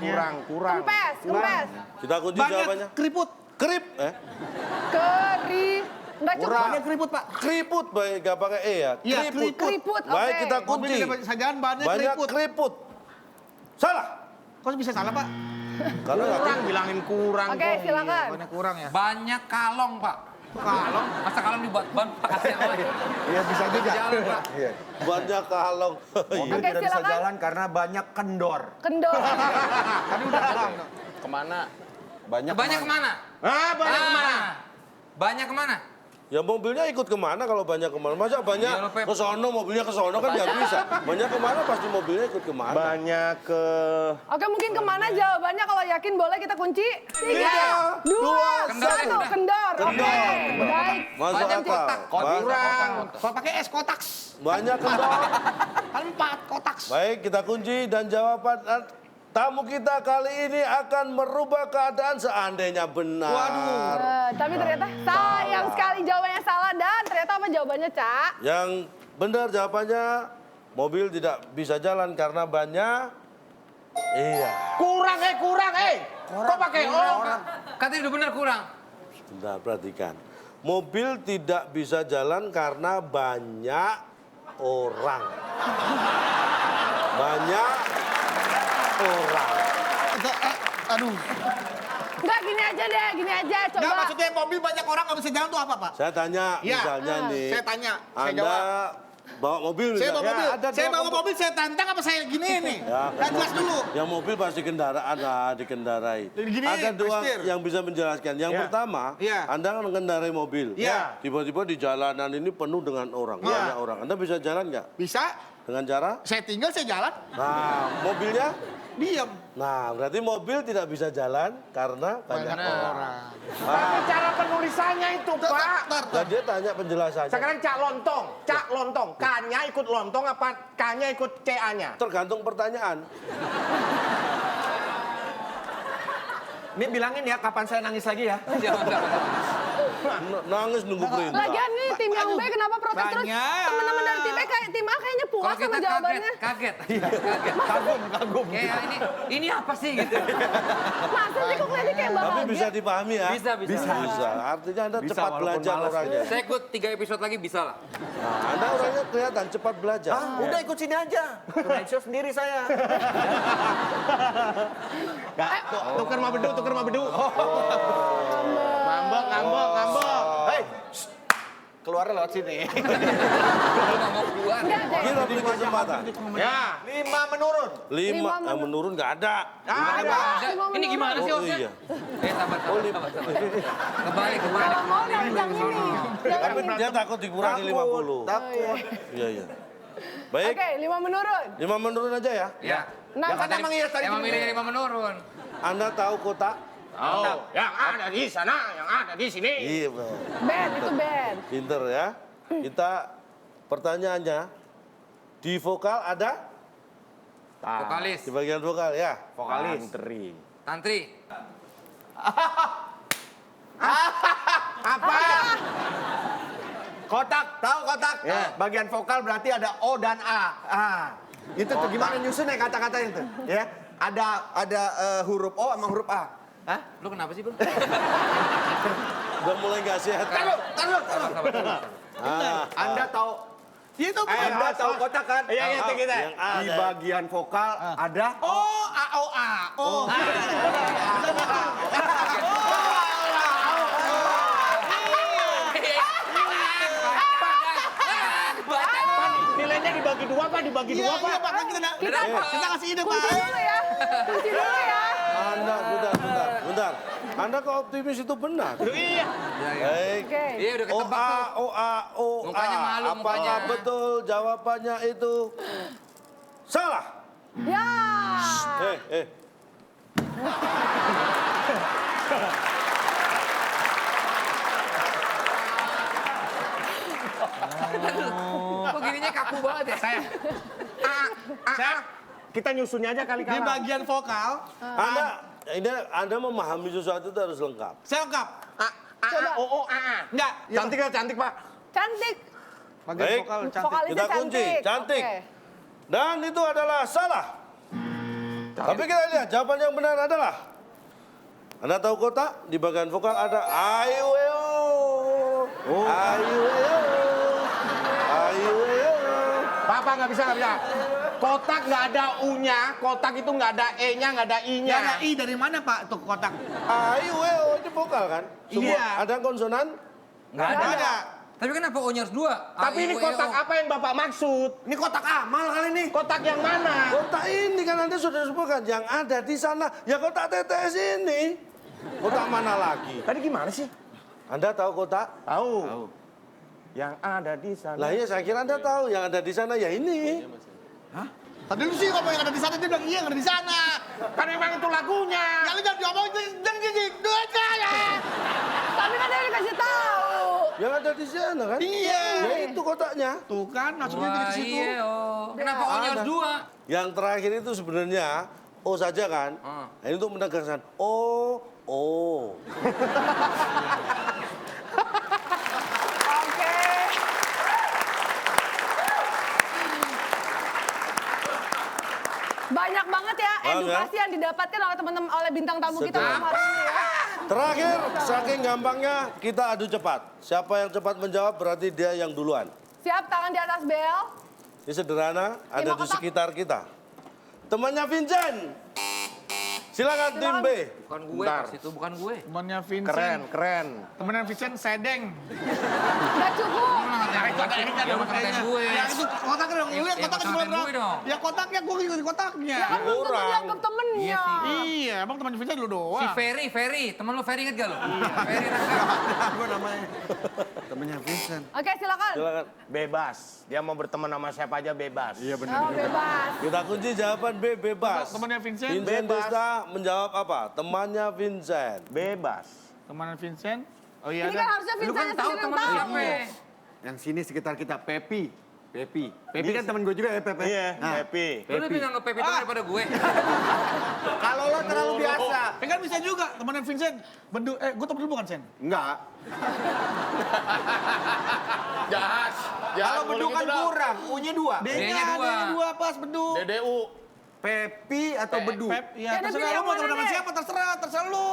Kempes. Kita kunci Banyak jawabannya. keriput. Kerip, Nggak cukup. Banyak keriput, Pak. keriput baik, nggak pakai e ya. Iya, Keriput, Baik, oke. kita Mobil kunci. tidak bisa jalan, bannya Banyak keriput. keriput. Salah. Kok bisa salah, Pak? Karena nggak Kurang, bilangin kurang. Oke, kok. silakan. Banyak kurang ya. Banyak kalong, Pak. Kalong. Masa kalong dibuat ban pakai apa? Iya, bisa juga. Jalan, Pak. banyak kalong. Mobil Oke, tidak bisa silakan. jalan karena banyak kendor. Kendor. Tadi udah kalong. Kemana? Banyak kemana? Banyak kemana? Banyak kemana? Ya mobilnya ikut kemana kalau banyak kemana? Masa banyak Iya, lo, Pep. ke sono, mobilnya ke sono kan nggak bisa. Banyak kemana pasti mobilnya ikut kemana. Banyak ke... Oke, mungkin kemana jawabannya kalau yakin boleh kita kunci? 3, 2, Kendor, 1. udah. Kendor. Oke, baik. Masuk Banyak akal. kotak. Kurang. Kalau pakai es kotak. Banyak kendor. Kan 4 kotak. Baik, kita kunci dan jawaban tamu kita kali ini akan merubah keadaan seandainya benar. Waduh. Tapi ternyata sayang sekali jawabannya salah dan ternyata apa jawabannya, Cak? Yang benar jawabannya mobil tidak bisa jalan karena banyak. Iya. Kurang. Kok pakai O? Katanya udah benar kurang. Sebentar, perhatikan. Mobil tidak bisa jalan karena banyak orang. Banyak orang. Aduh. Enggak, gini aja deh, gini aja. Coba. Nggak, maksudnya mobil banyak orang nggak bisa jalan tuh apa, Pak? Saya tanya Iya. misalnya nih. Saya tanya, saya Anda jawab. bawa mobil Saya misalnya. bawa mobil. Ada Saya dua bawa kelompok. mobil, saya tantang apa saya gini nih? Ya, Dan jelas dulu. Yang mobil pasti kendaraan lah dikendarai. Gini, Ada dua Prestir. yang bisa menjelaskan. Yang Ya. pertama, Iya. Anda kan mengendarai mobil. Iya. Tiba-tiba di jalanan ini penuh dengan orang, Iya. banyak orang. Anda bisa jalan nggak? Bisa, Dengan cara? saya tinggal, saya jalan, Nah, mobilnya? diam. Nah, berarti mobil tidak bisa jalan karena banyak orang. Tapi cara penulisannya itu, Pak. Nah, dia tanya penjelasannya. Sekarang Cak Lontong. K-nya ikut lontong apa K-nya ikut CA-nya? Tergantung pertanyaan. Ini bilangin ya kapan saya nangis lagi ya. Nangis nunggu perintah. Lagian nih tim yang B kenapa protes terus? Banyak. Teman-teman dari tim B kayak tim A kayaknya puas Kalau sama kita jawabannya. kaget. Kagum. Kayak ini apa sih gitu. Masa sih kok kelihatannya kayak Tapi bahagia? bisa dipahami ya? Bisa. Artinya Anda Bisa, cepat walaupun belajar malas. orangnya. Saya ikut 3 episode lagi bisa lah. Nah, Anda orangnya kelihatan cepat belajar. Udah ikut sini aja. Tonight Show sendiri saya. Tuker mah bedu. Ngambek. Hei, keluar lewat sini. Lu nggak mau keluar. Enggak deh. Kita beri kesempatan. Ya. 5 menurun. 5 menurun nggak ada. Ada. Lima Ini gimana sih Oh Osnya? iya. Sabar. Kebalik. Kalau mau yang ini. Yang Tapi ini. dia takut dikurangi 50. Takut. Iya. Baik, Oke, 5 menurun. 5 menurun aja ya. Ya. Nah, Emang emang iya tadi emang milih 5 menurun. Anda tahu kota? Oh, yang ada di sana, yang ada di sini. Iya, Bro. Band, itu band. Pinter ya. Kita pertanyaannya di vokal ada Vokalis. di bagian vokal ya. Vokalis. Tantri. Tantri. Apa? Kotak, tahu kotak? Bagian vokal berarti ada O dan A. Itu tuh gimana nyusunnya kata-katanya itu? Ya, ada huruf O sama huruf A. Hah? Lu kenapa sih, Bro? Udah mulai nggak sehat. Taruh. Anda tahu? Itu Anda tahu kotak kan? Iya, kita. Yang A Di ada. bagian vokal ada Oh, A, O, A. Oh. Nilainya dibagi dua, Pak. Dibagi Iya, dua, Pak. iya, Pak. Kita kasih ide, Pak. Kunci dulu ya. Kunci dulu ya. Anda, bentar. Anda kok optimis itu benar? Iya. Baik. Oke. Iya, udah ketebak tuh. O A. Mukanya malu, Apakah mukanya. betul jawabannya itu salah? Ya. Kok gininya kaku banget ya? Saya, Kita nyusunnya aja di kali-kali. bagian vokal, Anda memahami sesuatu itu harus lengkap. saya lengkap. Coba. Enggak. Cantik ya, cantik, Pak. Cantik. Bagian Baik. vokal cantik. Vokalisnya Kita kunci, cantik. Oke. Dan itu adalah salah. Tapi kita lihat jawaban yang benar adalah. Anda tahu kotak? Di bagian vokal ada aiweo. Aiweo. Aiweo. Papa nggak bisa. Kotak nggak ada U-nya, kotak itu nggak ada E-nya, nggak ada I-nya. Ya ada I dari mana, Pak? Tuh kotak. Aiweo itu vokal kan? Semua Iya. ada konsonan? Nggak Nggak ada. ada. Tapi kenapa O-nya harus 2? Tapi ini kotak apa yang Bapak maksud? Ini kotak amal kali ini. Kotak yang mana? Kotak ini kan Anda sudah sebutkan yang ada di sana. Ya kotak TTS ini. Kotak mana lagi? Tadi gimana sih? Anda tahu kotak? Tahu. Yang ada di sana. Lah iya saya kira Anda tahu yang ada di sana ya ini. Tadi lu sih ngomong yang ada di sana, dia bilang iya yang ada di sana. Kan emang itu lagunya. Ya lu jangan diomongin, jangan duit saya. Tapi kan dia dikasih tahu. Yang ada di sana kan? Iya. Ya itu kotaknya. Tuh kan, masuknya jadi Wah, ke situ. iya, oh. Kenapa O-nya harus 2? Yang terakhir itu sebenarnya O saja kan? Nah, ini untuk menegaskan O. Oke. Banyak banget ya edukasi yang didapatkan oleh teman-teman oleh bintang tamu kita Sedang. malam hari ini ya. Terakhir, saking gampangnya kita adu cepat. Siapa yang cepat menjawab berarti dia yang duluan. Siap, tangan di atas bel. Ini sederhana, ada di kotak. sekitar kita. Temannya Vincent. Silakan tim B. Bukan gue, Bentar. pas itu bukan gue. Temannya Vincent. Keren. Temennya Vincent sedeng. Nggak cukup. Ini kan Ya, ada bukan buktinya. gue. Ya itu kotaknya dong. Lu lihat Ya, kotaknya bukan sebelah gue dong. Ya kotaknya, gue ngikutin kotaknya. Ya kan belum tentu Kurang. dianggap temennya. Iya, emang temannya Vincent lu Si doang. Ferry. Temen lu Ferry inget gak lu? Ferry Rangga. Gue namanya. Temennya Vincent. Oke, silakan. Silakan. Bebas. Dia mau berteman sama siapa aja bebas. Iya benar. Oh, bebas. Kita kunci jawaban B, bebas. Temannya Vincent. Vincent Bebas. Desta menjawab apa? Temannya Vincent. Bebas. Temannya Vincent. Oh iya Ini kan ada. harusnya Lu Vincent kan yang tahu sendiri yang temen lu tahu. siapa? Yang sini sekitar kita Pepi kan temen gue juga ya Pepe. Iya, Nah, happy. Lu lebih nganggep Pepe itu daripada gue. kalau lo terlalu biasa. Kan bisa juga temannya Vincent. Gue temen lu bukan, Sen? Enggak. Jahat. Kalau bedu kan kurang, U-nya 2. D-nya dua. D-nya 2 pas bedu. DDU. Pepi atau bedu? Pep, Ya, ya udah terserah pilih lu yang mau mana teman-teman deh? siapa, terserah lu.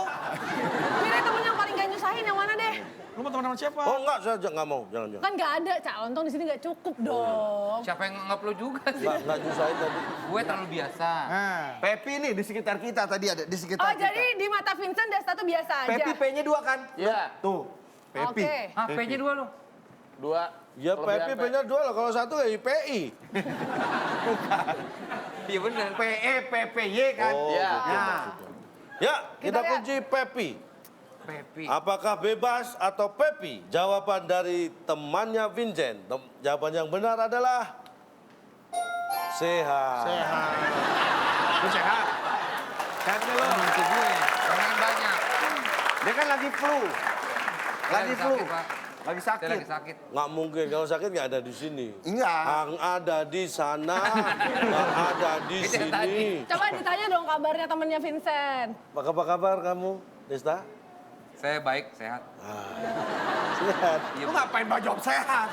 Pilih temen yang paling gak nyusahin yang mana deh? Lu mau teman-teman siapa? Oh enggak, saya nggak mau. Jangan. Kan gak ada, Cak Lontong di sini gak cukup dong. Siapa yang nganggap lu juga sih? Nggak nyusahin tadi. Gue terlalu biasa. Nah, Pepi nih di sekitar kita tadi ada di sekitar Oh, kita. jadi di mata Vincent Desta tuh biasa aja. Pepi P-nya 2 kan? Iya. Tuh. Pepi. Oke. Ah, P-nya 2 lo. 2. Ya Pepi punya 2 lah. Kalau satu ya IPI. Iya bener. PE, PPY kan? Oh, Iya. gitu. Nah, Ya, kita lihat. kunci Pepi. Pepi. Apakah bebas atau Pepi? Jawaban dari temannya Vincent. Jawaban yang benar adalah sehat. lu sehat. Sehat gak lo? Bantu gue. Makan banyak. Dia kan lagi flu. Lagi Saya flu. sakit, Pak. Lagi Saya sakit. lagi sakit. Nggak mungkin, kalau sakit nggak ada di sini. Enggak. Yang ada di sana, nggak ada di Itu yang tadi. sini. Coba ditanya dong kabarnya temennya Vincent. Apa kabar kamu, Desta? Saya baik, sehat. Sehat. Lu ngapain bawa jawab sehat?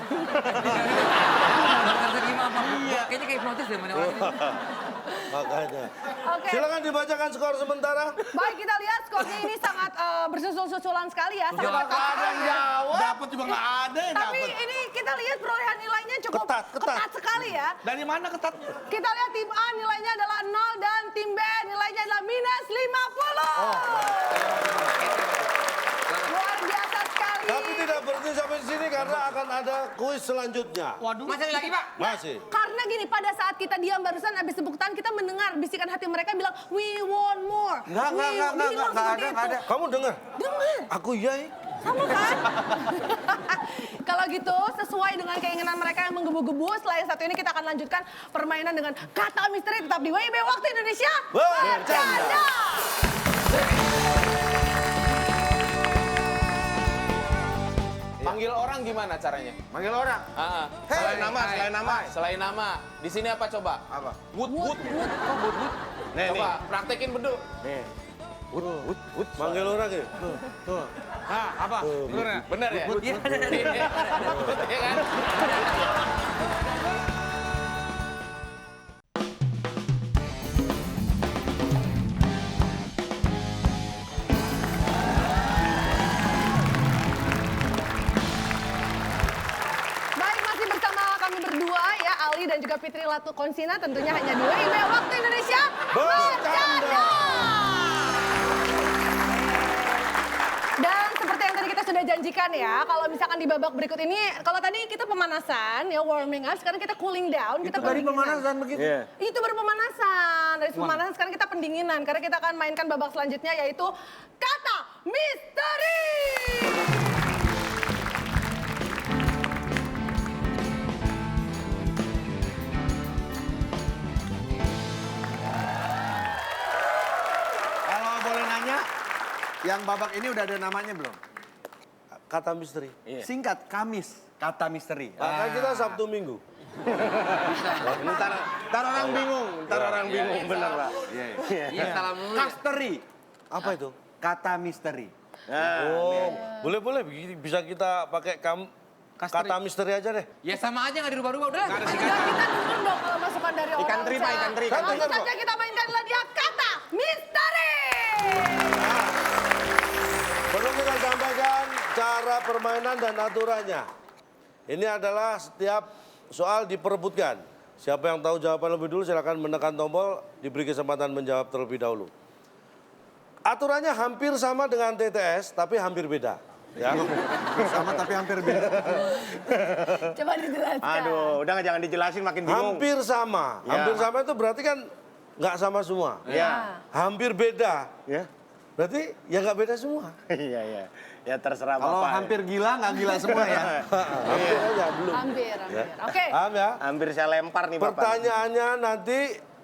Dokter Segi mama. Kayaknya kayak hipnotis deh banyak orang ini. Makanya. Oke. Silakan dibacakan skor sementara. Baik, kita lihat skornya ini sangat bersusul-susulan sekali ya. Sangat Nggak ada yang jawab. Dapat juga nggak ada yang Tapi dapat. ini kita lihat perolehan nilainya cukup Ketat. sekali ya. Dari mana ketatnya? Kita lihat tim A nilainya adalah 0 dan tim B nilainya adalah minus 50. Luar biasa sekali. Tapi tidak berhenti sampai di sini karena akan ada kuis selanjutnya. Waduh. Masih ada lagi, Pak? Masih. Karena gini, pada saat kita diam barusan habis tepuk tangan, kita mendengar bisikan hati mereka bilang, we want more. Nggak ada. Kamu dengar? Dengar. Aku iya. Sama kan? Kalau gitu, sesuai dengan keinginan mereka yang menggebu-gebu, setelah yang satu ini kita akan lanjutkan permainan dengan kata misteri tetap di WIB Waktu Indonesia Bercanda. Manggil orang gimana caranya? Manggil orang. Ah, Hey, selain nama. Selain nama. Di sini apa coba? Apa? Wood. Coba praktekin beduk. Manggil orang ya? Bener ya? Iya kan? Baik, masih bersama kami berdua ya, Ali dan juga Fitri Latu Konsina, tentunya hanya di WIB Waktu Indonesia Bercanda. Dan seperti yang tadi kita sudah janjikan ya, kalau misalkan di babak berikut ini, kalau tadi kita pemanasan ya, warming up, sekarang kita cooling down, kita Itu dari pendinginan. pemanasan begitu. Itu baru pemanasan. Dari pemanasan sekarang kita pendinginan, karena kita akan mainkan babak selanjutnya yaitu kata misteri. Kalau boleh nanya, yang babak ini udah ada namanya belum? Kata misteri. Singkat, Kamis. Kata misteri. Maka kita Sabtu Minggu. Ntar orang bingung, bener Pak. Iya, salam dulu. Kasteri. Apa itu? Kata misteri. Oh, boleh bisa kita pakai kata misteri aja deh. Ya sama aja nggak dirubah-rubah udah. Ya, kita dengar dong kalau masukan dari orang. Ikan teri, Pak, ikan teri. Langsung Dengar, saja kita mainkan adalah dia kata misteri. Perlu kita sampaikan cara permainan dan aturannya. Ini adalah setiap soal diperebutkan. Siapa yang tahu jawaban lebih dulu silakan menekan tombol, diberi kesempatan menjawab terlebih dahulu. Aturannya hampir sama dengan TTS, tapi hampir beda. Ya. Sama tapi hampir beda. Coba dijelaskan. Aduh, udah jangan dijelasin makin bingung. Hampir sama. Ya. Hampir sama itu berarti kan nggak sama semua. Ya. Hampir beda. Ya. Berarti ya nggak beda semua. Iya. Ya terserah Kalau Bapak. hampir gila, nggak gila semua ya. Hampir aja belum. Hampir. Oke. Paham ya? Hampir saya lempar nih Bapak. Pertanyaannya nanti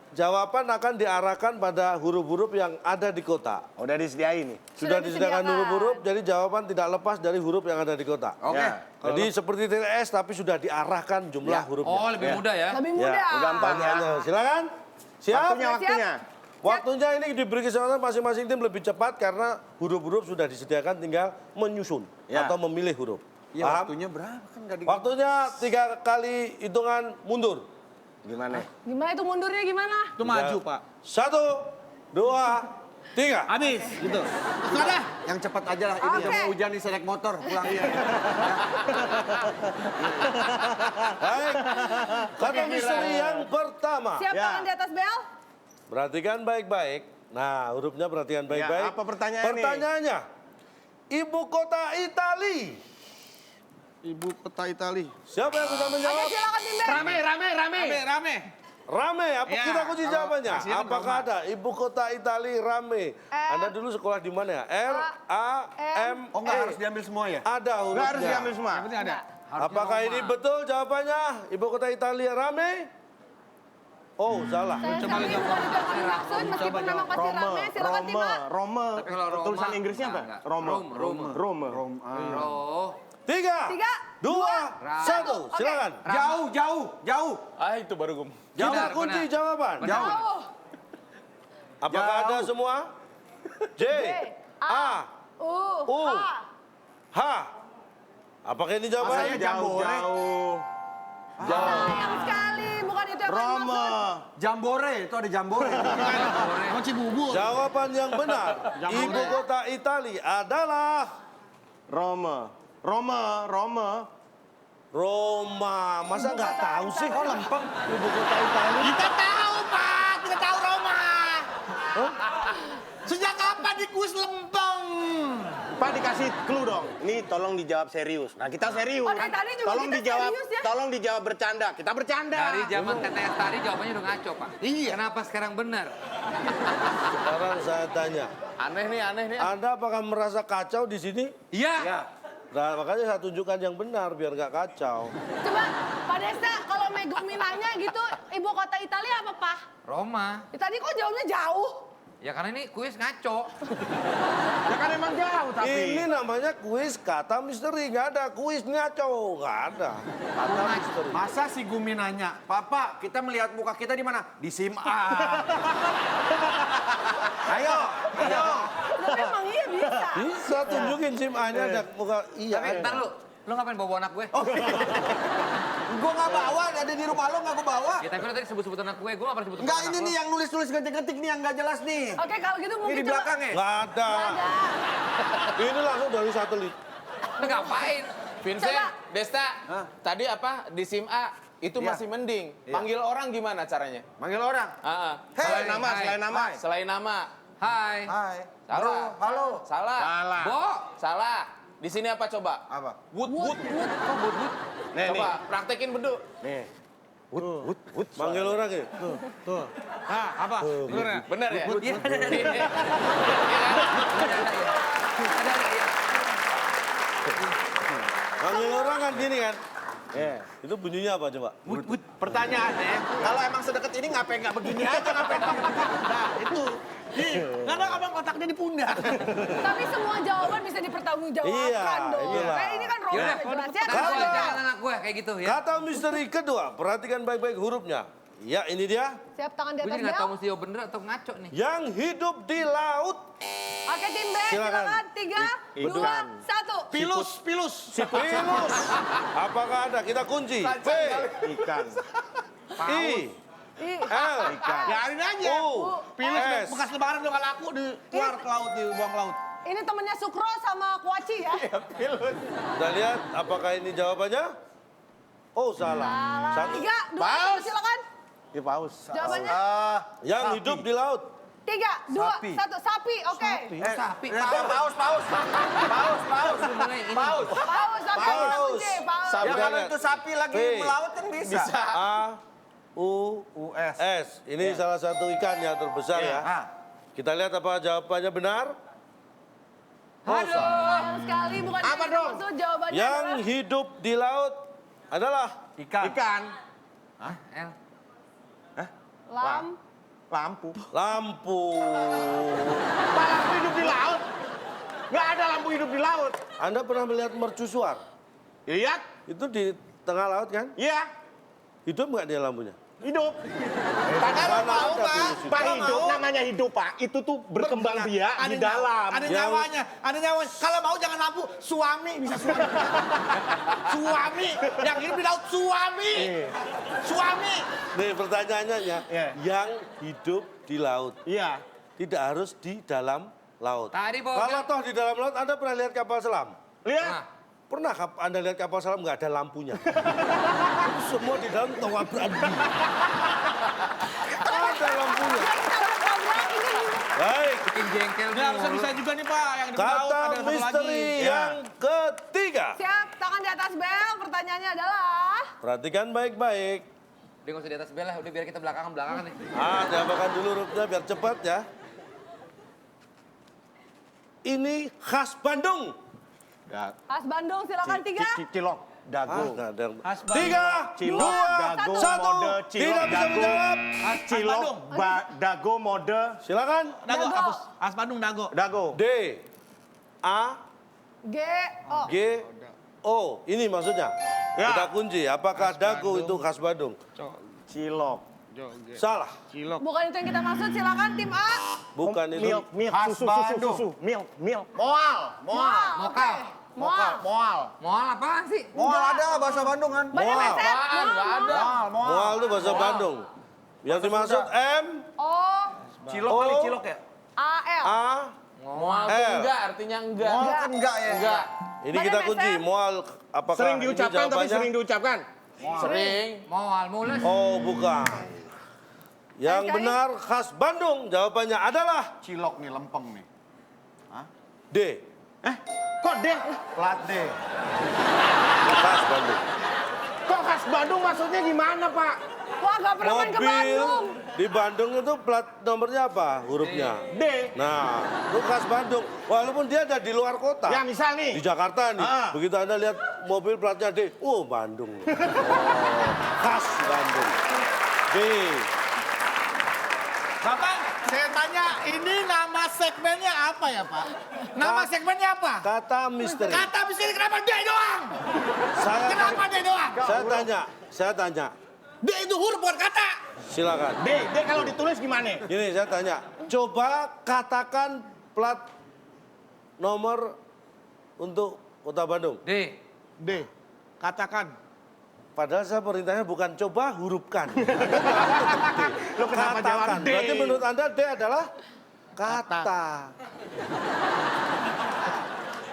jawaban akan diarahkan pada huruf-huruf yang ada di kotak. Udah disediain nih. Sudah disediakan huruf-huruf, jadi jawaban tidak lepas dari huruf yang ada di kotak. Oke. Ya. Jadi seperti TTS tapi sudah diarahkan jumlah hurufnya. Oh, lebih mudah ya. Lebih mudah. gampang ya. Pertanyaannya, silakan. Siap? Waktunya. Waktunya ini diberi kesempatan masing-masing tim lebih cepat karena huruf-huruf sudah disediakan, tinggal menyusun Ya. atau memilih huruf. Iya, Paham? waktunya berapa kan nggak di... Waktunya 3 kali hitungan mundur. Gimana? Gimana itu mundurnya gimana? Itu maju, Pak. 1, 2, 3. Habis, gitu. Sudah. Yang cepat aja lah, ini Oke. yang mau hujan nih naik motor pulang. Baik. Kata misteri yang pertama. Siap Ya. tangan di atas bel? Perhatikan baik-baik. Nah, hurufnya perhatikan baik-baik. apa pertanyaannya nih? Pertanyaannya. Ibu kota Itali. Ibu kota Itali. Siapa yang bisa Oke, menjawab? silakan tim B. Rame. Rame. Apa Ya, kita kunci jawabannya? Asia kan Apakah Roma. ada ibu kota Itali rame? Anda dulu sekolah di mana ya? R-A-M. Oh nggak harus diambil semua ya? Ada hurufnya. Nggak harus diambil semua. Yang penting ada. Apakah ini betul jawabannya? Ibu kota Italia rame? Oh, salah. Saya sekali bukan itu yang kami maksud, meskipun memang pasti rame, silakan Tima. Rome. Tapi kalau Roma, Tulisan Inggrisnya apa? enggak. Rome. Rome. Rome. Roh. 3, 2, 1, silakan. Jauh. Ah, itu baru gue. Jauh Benar, kunci benar. jawaban. Jauh. Apakah ada semua? J, A, U, H. Apakah ini jawabannya? Jauh. Sayang sekali, bukan itu yang kami Rome. maksud. Jambore, itu ada jambore. Mau Cibubur. Jawaban yang benar, ibu kota Italia adalah Rome. Roma. Masa nggak tahu sih? Oh, lempeng. Ibu kota Italia. Kita tahu, Pak. Kita tahu Roma. Sejak kapan di kuis lempeng? Pak dikasih clue dong. Ini tolong dijawab serius. Nah, kita serius. Oh, dari tadi juga tolong kita dijawab, serius ya? tolong dijawab bercanda. Kita bercanda. Dari zaman TTS tadi jawabannya udah ngaco, Pak. Iya. Kenapa sekarang benar? Sekarang saya tanya, Aneh nih. Anda apakah merasa kacau di sini? Iya. Nah, makanya saya tunjukkan yang benar biar nggak kacau. Coba, Pak Desta, kalau Megumi nanya gitu, ibu kota Italia apa, Pak? Roma. Tadi kok jawabnya jauh? Ya karena ini kuis ngaco. Ya kan emang jauh tapi. Ini namanya kuis kata misteri, nggak ada kuis ngaco, nggak ada. Kata misteri. Masa si Gumi nanya, Papa, kita melihat muka kita di mana? Di SIM A. Ayo. Tapi emang iya bisa. Bisa tunjukin SIM A-nya ada muka. Iya. Tapi ada. ntar lu ngapain bawa anak gue? Gue nggak bawa, ada di rumah lo nggak gue bawa. Ya tapi lu tadi sebut-sebut anak gue nggak pernah sebut Enggak, anak ini lu. nih yang nulis-nulis ngetik-ngetik nih yang nggak jelas nih. Oke, kalau gitu Ini mungkin di belakang ya? Nggak ada. Ada. Ini langsung dari satelit. Lu ngapain? Vincent, Coba. Desta, tadi apa di SIM A itu Iya. masih mending. Panggil orang gimana caranya? Manggil orang. Selain Hey. nama, Hai. selain nama. Hai. Selain nama. Hai. Hai. Salah. Halo. Salah. Bo. Salah. Di sini apa coba? Apa? Wood. Nih, Coba praktekin bedu. nih. Manggil orang ya? Bener ya? Iya ada. Ada. Manggil orang kan gini kan? Itu bunyinya apa coba? Pertanyaannya, kalau emang sedekat ini ngapain nggak begini aja, ngapain pakai begini? Nah, itu. Karena abang kotaknya di pundak. Tapi semua jawaban bisa dipertanggungjawabkan Iya, dong. iyalah. Kayak ini kan Romo Yaudah. udah jelas ya. Ntar gue jangan anak gue kayak gitu ya. Kata misteri kedua, perhatikan baik-baik hurufnya. Ya, ini dia. Siap tangan di Gue atas jadi nggak tahu bel. mesti jawab bener atau ngaco nih. Yang hidup di laut. Oke tim B, Silakan. silakan. 3, 2, 1. Pilus. Pilus. Apakah ada? Kita kunci. P, Ikan. I, L, Biarin aja. U, Pilus S. bekas lebaran udah nggak laku di keluar ke laut, dibuang ke laut. Ini temennya Sukro sama Kuaci ya. Kita lihat apakah ini jawabannya? Oh, salah. Satu. 3, 2, 1 silakan. Di paus. Jawabannya Yang hidup di laut. 3, 2, 1. Sapi, oke. Sapi. Paus. Paus, sapi kita Paus. kunci. Paus. Ya Kita kalau lihat. itu sapi lagi P. melaut kan bisa. A, U, S. Ini salah satu ikan yang terbesar ya. Kita lihat apa jawabannya benar. Aduh, sayang sekali bukan Apa yang kita dong? maksud. Jawabannya Yang adalah hidup di laut adalah Ikan. L. Lampu. lampu. Pak, lampu hidup di laut. Nggak ada lampu hidup di laut. Anda pernah melihat mercusuar? Lihat. Itu di tengah laut kan? Iya. Hidup nggak dia lampunya? Hidup. Padahal mau, ada Pak. virus itu. Pak hidup namanya hidup, Pak. Itu tuh berkembang biak di dalam. Ada Yang- nyawanya, ada nyawanya. Kalau mau jangan lampu, suami bisa suami. Suami, yang hidup di laut suami. Suami. Nih pertanyaannya ya, Iya. yang hidup di laut Iya. tidak harus di dalam laut. Tadi bawa Kalau bilang- toh di dalam laut Anda pernah lihat kapal selam? Lihat. Nah, Pernah Anda lihat kapal selam nggak ada lampunya? Itu semua di dalam tawa beradi. Ada lampunya. Jadi tabrak-tabrak ini Baik, bikin jengkel Ini harusnya bisa juga nih Pak, yang di laut kata ada satu misteri lagi. yang ketiga. siap, tangan di atas bel. Pertanyaannya adalah Perhatikan baik-baik. Dia nggak usah di atas bel lah, udah biar kita belakangan nih. Diapakan dulu hurufnya biar cepat ya. Ini khas Bandung. Khas Bandung, silakan 3, Cilok. dago. nggak ada. Khas Bandung. 3, Cilok, 2, dago, 1. mode, cilok, Tidak bisa dago. menjawab. Cilok, dago, mode, Silakan. Dago, Dago. hapus. Khas Bandung, dago. dago. D, A, G-O. G, O. Ini maksudnya. Ya. Kita kunci. Apakah dago itu khas Bandung? Cilok. Salah. Cilok. Bukan itu yang kita maksud, silakan tim A. Bukan itu. Milk, Khas Bandung. susu, milk. Moal. Oke. Moal. Moal. Moal apa sih? Moal ada bahasa Bandung kan? Banyak Moal. meset. Nggak ada. Moal itu bahasa Bandung. Yang dimaksud M, O, Cilok O, kali, cilok ya? A, L. A. Moal tuh L. enggak, artinya enggak. Moal kan enggak ya? Enggak. Ini Banyak kita meset. kunci. Moal apakah Sering ini diucapkan tapi jawabannya? sering diucapkan. Sering. Moal mulus. Oh, bukan. Yang Sekali. benar khas Bandung. Jawabannya adalah Cilok nih, lempeng nih. D. Kok deh? Plat D. Khas Bandung. Kok khas Bandung maksudnya gimana, Pak? Wah, gak pernah main ke Mobil Bandung. di Bandung itu plat nomornya apa hurufnya? D. Nah, itu khas Bandung. Walaupun dia ada di luar kota. Ya misal Di nih. Jakarta nih, Ah. begitu Anda lihat mobil platnya D, oh Bandung. Oh, khas Bandung. D. Bapak, saya tanya, ini nama segmennya apa ya, Pak? Nama segmennya apa? Kata misteri. Kata misteri kenapa D doang? Kenapa D doang? Saya tanya. D itu huruf bukan kata. Silakan. D kalau ditulis gimana? Gini, saya tanya. Coba katakan plat nomor untuk Kota Bandung. D. D. Katakan. Padahal saya perintahnya bukan coba hurufkan. Lo kenapa jawab Katakan. D? Berarti menurut Anda D adalah kata.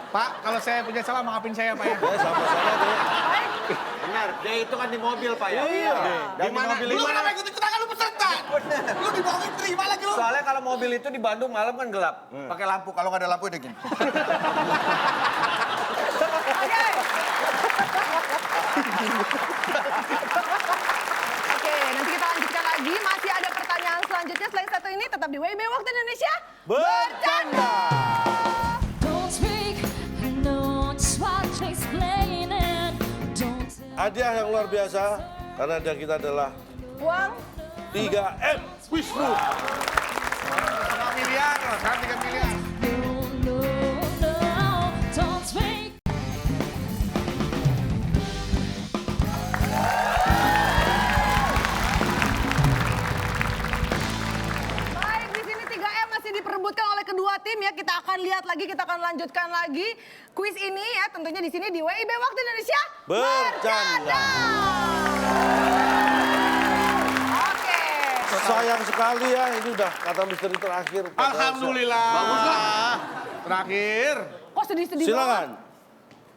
Pak, kalau saya punya salah maafin saya, Pak ya. Ya sama-sama deh. Benar, D itu kan di mobil Pak ya? Iya. Dan di mobil Lu kenapa ikut-ikutan kan lu peserta? Lu dibohongin terima lagi lu. Soalnya kalau mobil itu di Bandung malam kan gelap. Pakai lampu, kalau nggak ada lampu udah gini. Oke, nanti kita lanjutkan lagi. Masih ada pertanyaan selanjutnya selain satu ini. Tetap di WIB Waktu Indonesia. Bercanda. Don't speak, I know just what to explain it. Don't Hadiah yang luar biasa karena hadiah kita adalah Uang 3M. Wisnu. 5 miliar, kan 3 miliar. no, don't speak. Baik, di sini 3M masih diperebutkan oleh kedua tim ya. Kita akan lihat lagi, kita akan lanjutkan lagi kuis ini ya. Tentunya di sini di WIB Waktu Indonesia Bercanda. Oke. Sayang sekali ya, ini udah kata misteri terakhir. Alhamdulillah. Bagus lah. Terakhir. Kok sedih-sedih Silakan.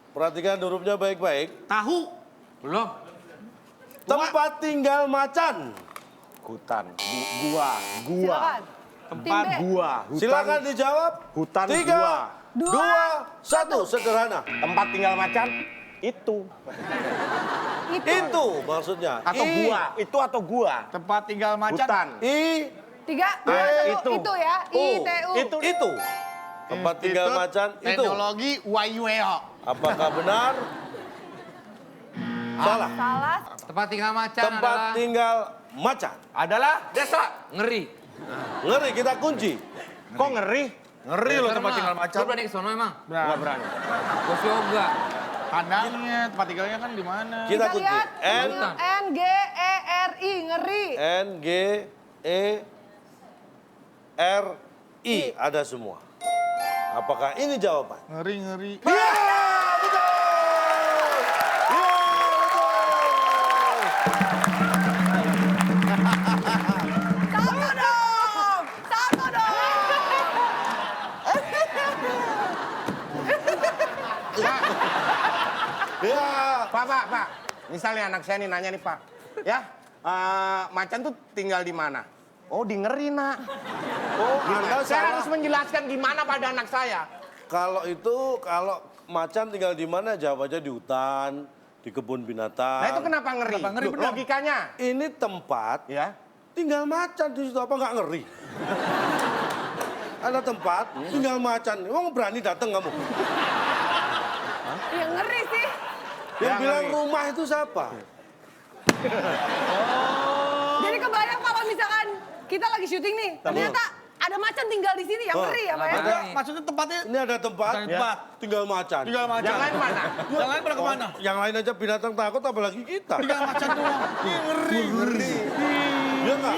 Perhatikan hurufnya baik-baik. Tahu. Belum. Tempat tinggal macan. Hutan, gua. Silakan. Tempat Tim B. Gua, hutan, Silakan dijawab. hutan 3, gua. 2, 1. Sederhana. Tempat tinggal macan itu Itu maksudnya. atau I, gua, itu atau gua. Tempat tinggal macan. Hutan. I, 3, 2, 1. Itu ya. U. ITU. Itu. Tempat tinggal Institut macan itu. Teknologi YUEO. Apakah benar? Salah. Salah. Tempat tinggal macan Tempat adalah tinggal macan. adalah desa. Ngeri. Ngeri, kita kunci. Kok ngeri? Ngeri lo tempat tinggal macan. Lu berani ke sono emang? Nggak berani. Bos yoga. Kandangnya, tempat tinggalnya kan di mana? Kita Kita kunci. lihat. N, NGERI. Ngeri. N, G, E, R, I. Ada semua. Apakah ini jawaban? Ngeri. Ya, betul. Ya, betul. Satu dong. Satu dong. Ya. Pak. Misalnya anak saya nih nanya nih Pak. Ya, macan tuh tinggal di mana? Oh, di Ngeri, Nak. Oh, Anda Saya salah. harus menjelaskan gimana pada anak saya. Kalau macan tinggal di mana? Jawab aja di hutan, di kebun binatang. Nah, itu kenapa Ngeri? Kenapa Ngeri, Loh, benar. logikanya. Ini tempat Ya. tinggal macan di situ, apa nggak ngeri? Ada tempat tinggal macan. Emang berani datang kamu? Ya ngeri sih. Yang bilang rumah itu siapa? Jadi kebayang kalau misalkan kita lagi syuting nih, ternyata ada macan tinggal di sini, yang ngeri ya Pak ya? Ada. Maksudnya tempatnya Ini ada tempat, tinggal macan. tinggal macan. Yang lain mana? Yang lain pada kemana? Yang lain aja binatang takut, apalagi kita. Tinggal macan doang. Ih, ngeri. Iya nggak?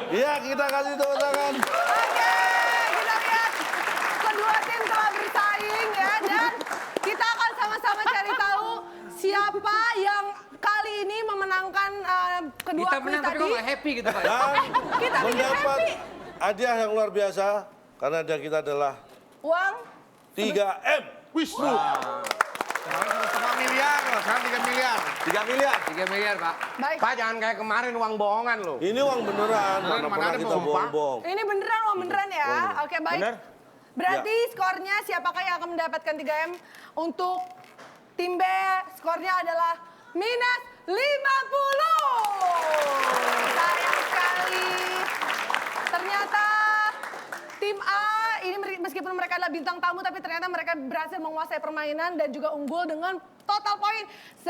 Iya, kita kasih tepuk tangan. Oke, kita lihat kedua tim telah bersaing ya, dan kita akan sama-sama cari tahu siapa yang kali ini memenangkan kedua Kita kuis menang tapi tadi. kok nggak happy gitu Pak. Dan Kita bikin mendapat happy. hadiah yang luar biasa, karena hadiah kita adalah Uang 3M. Wis, bro. Setengah miliar, sekarang 3 miliar. 3 miliar. 3 miliar Pak. baik. Pak jangan kayak kemarin uang bohongan lo. Ini uang beneran, mana mana pernah ada kita bohong-bohong. Ini beneran uang beneran ya. Oke, baik. Bener? Berarti skornya siapakah yang akan mendapatkan 3M untuk tim B? Skornya adalah minus 50. Sayang sekali. Ternyata tim A ini meskipun mereka adalah bintang tamu tapi ternyata mereka berhasil menguasai permainan dan juga unggul dengan total poin 100.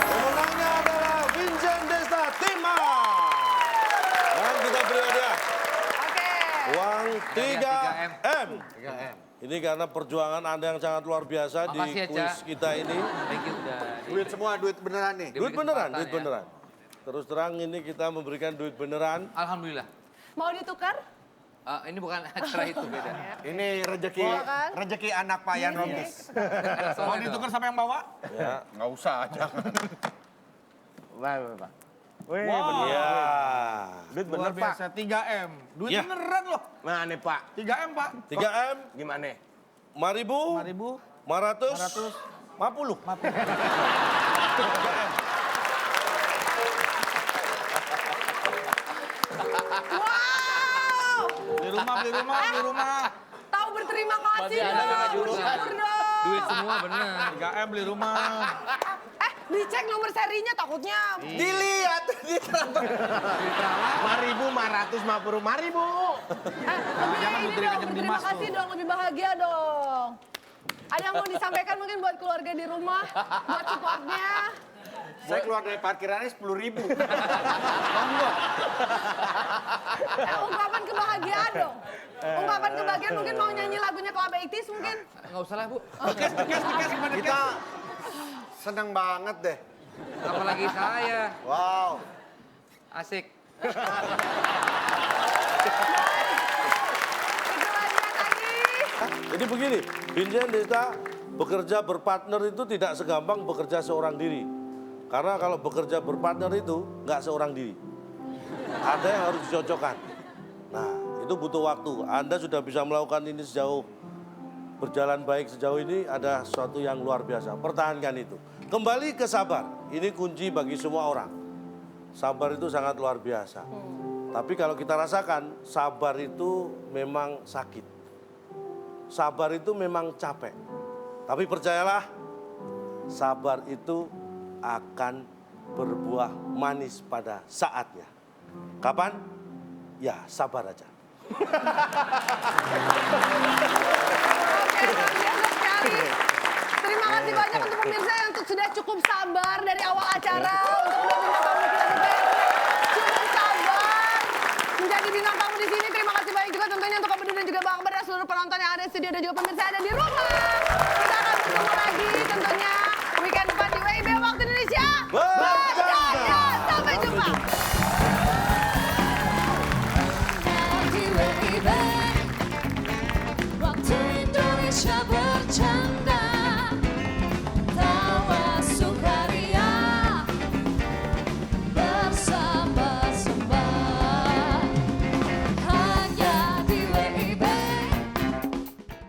Pemenangnya adalah Vincent Desta Tim A. Dan kita beri hadiah Oke. uang 3M. 3M. Ini karena perjuangan Anda yang sangat luar biasa di Makasih ya, kuis Cak. kita ini. Thank you udah. Duit semua, duit beneran nih. Duit beneran, kesempatan duit ya. beneran. Terus terang ini kita memberikan duit beneran. Alhamdulillah. Mau ditukar? Ini bukan acara itu beda. Ini rezeki Bawa kan? rezeki anak Pak Yan Romis. Mau Mau ditukar sama yang bawa? Ya. Nggak usah, jangan. Pak. Wih, Wow. bener. Ya. Duit bener Luar Pak. biasa, 3M. Duit Ya. beneran loh. Mana Pak? 3M Pak. 3M, Gimana? 5.000, 500, 50. Wow! Beli rumah. Tahu berterima kasih Masih ada dong. jurusan. Bersyukur dong. Duit semua bener. 3M beli rumah. Dicek nomor serinya takutnya. Dilihat. 5.550. 5.000. Lebih ini dong, berterima kasih dong, lebih bahagia dong. Ada yang mau disampaikan mungkin buat keluarga di rumah, buat supportnya. Saya keluar dari parkirannya 10.000. Ungkapan kebahagiaan dong. Ungkapan kebahagiaan mungkin mau nyanyi lagunya Club 80s mungkin. Nggak usah lah Bu. Dikes gimana Kita senang banget deh. Apalagi saya. Wow. Asik. Itu aja tadi. Jadi begini, Vincent Desta bekerja berpartner itu tidak segampang bekerja seorang diri. Karena kalau bekerja berpartner itu nggak seorang diri. Ada yang harus dicocokkan. Nah, itu butuh waktu. Anda sudah bisa melakukan ini sejauh berjalan baik sejauh ini, ada sesuatu yang luar biasa. Pertahankan itu. Kembali ke sabar. Ini kunci bagi semua orang. Sabar itu sangat luar biasa. Tapi kalau kita rasakan, sabar itu memang sakit. Sabar itu memang capek. Tapi percayalah, sabar itu akan berbuah manis pada saatnya. Kapan? Ya, sabar aja. Oke, luar biasa sekali. Terima kasih banyak untuk pemirsa yang sudah cukup sabar dari awal acara untuk menjadi bintang tamu kita di BRI. Cukup sabar menjadi bintang tamu di sini. Terima kasih banyak juga tentunya untuk Kak Bedu dan juga Bang Akbar dan seluruh penonton yang ada di studio dan juga pemirsa yang ada di rumah. Kita akan bertemu lagi tentunya weekend depan di WIB Waktu Indonesia. Bye.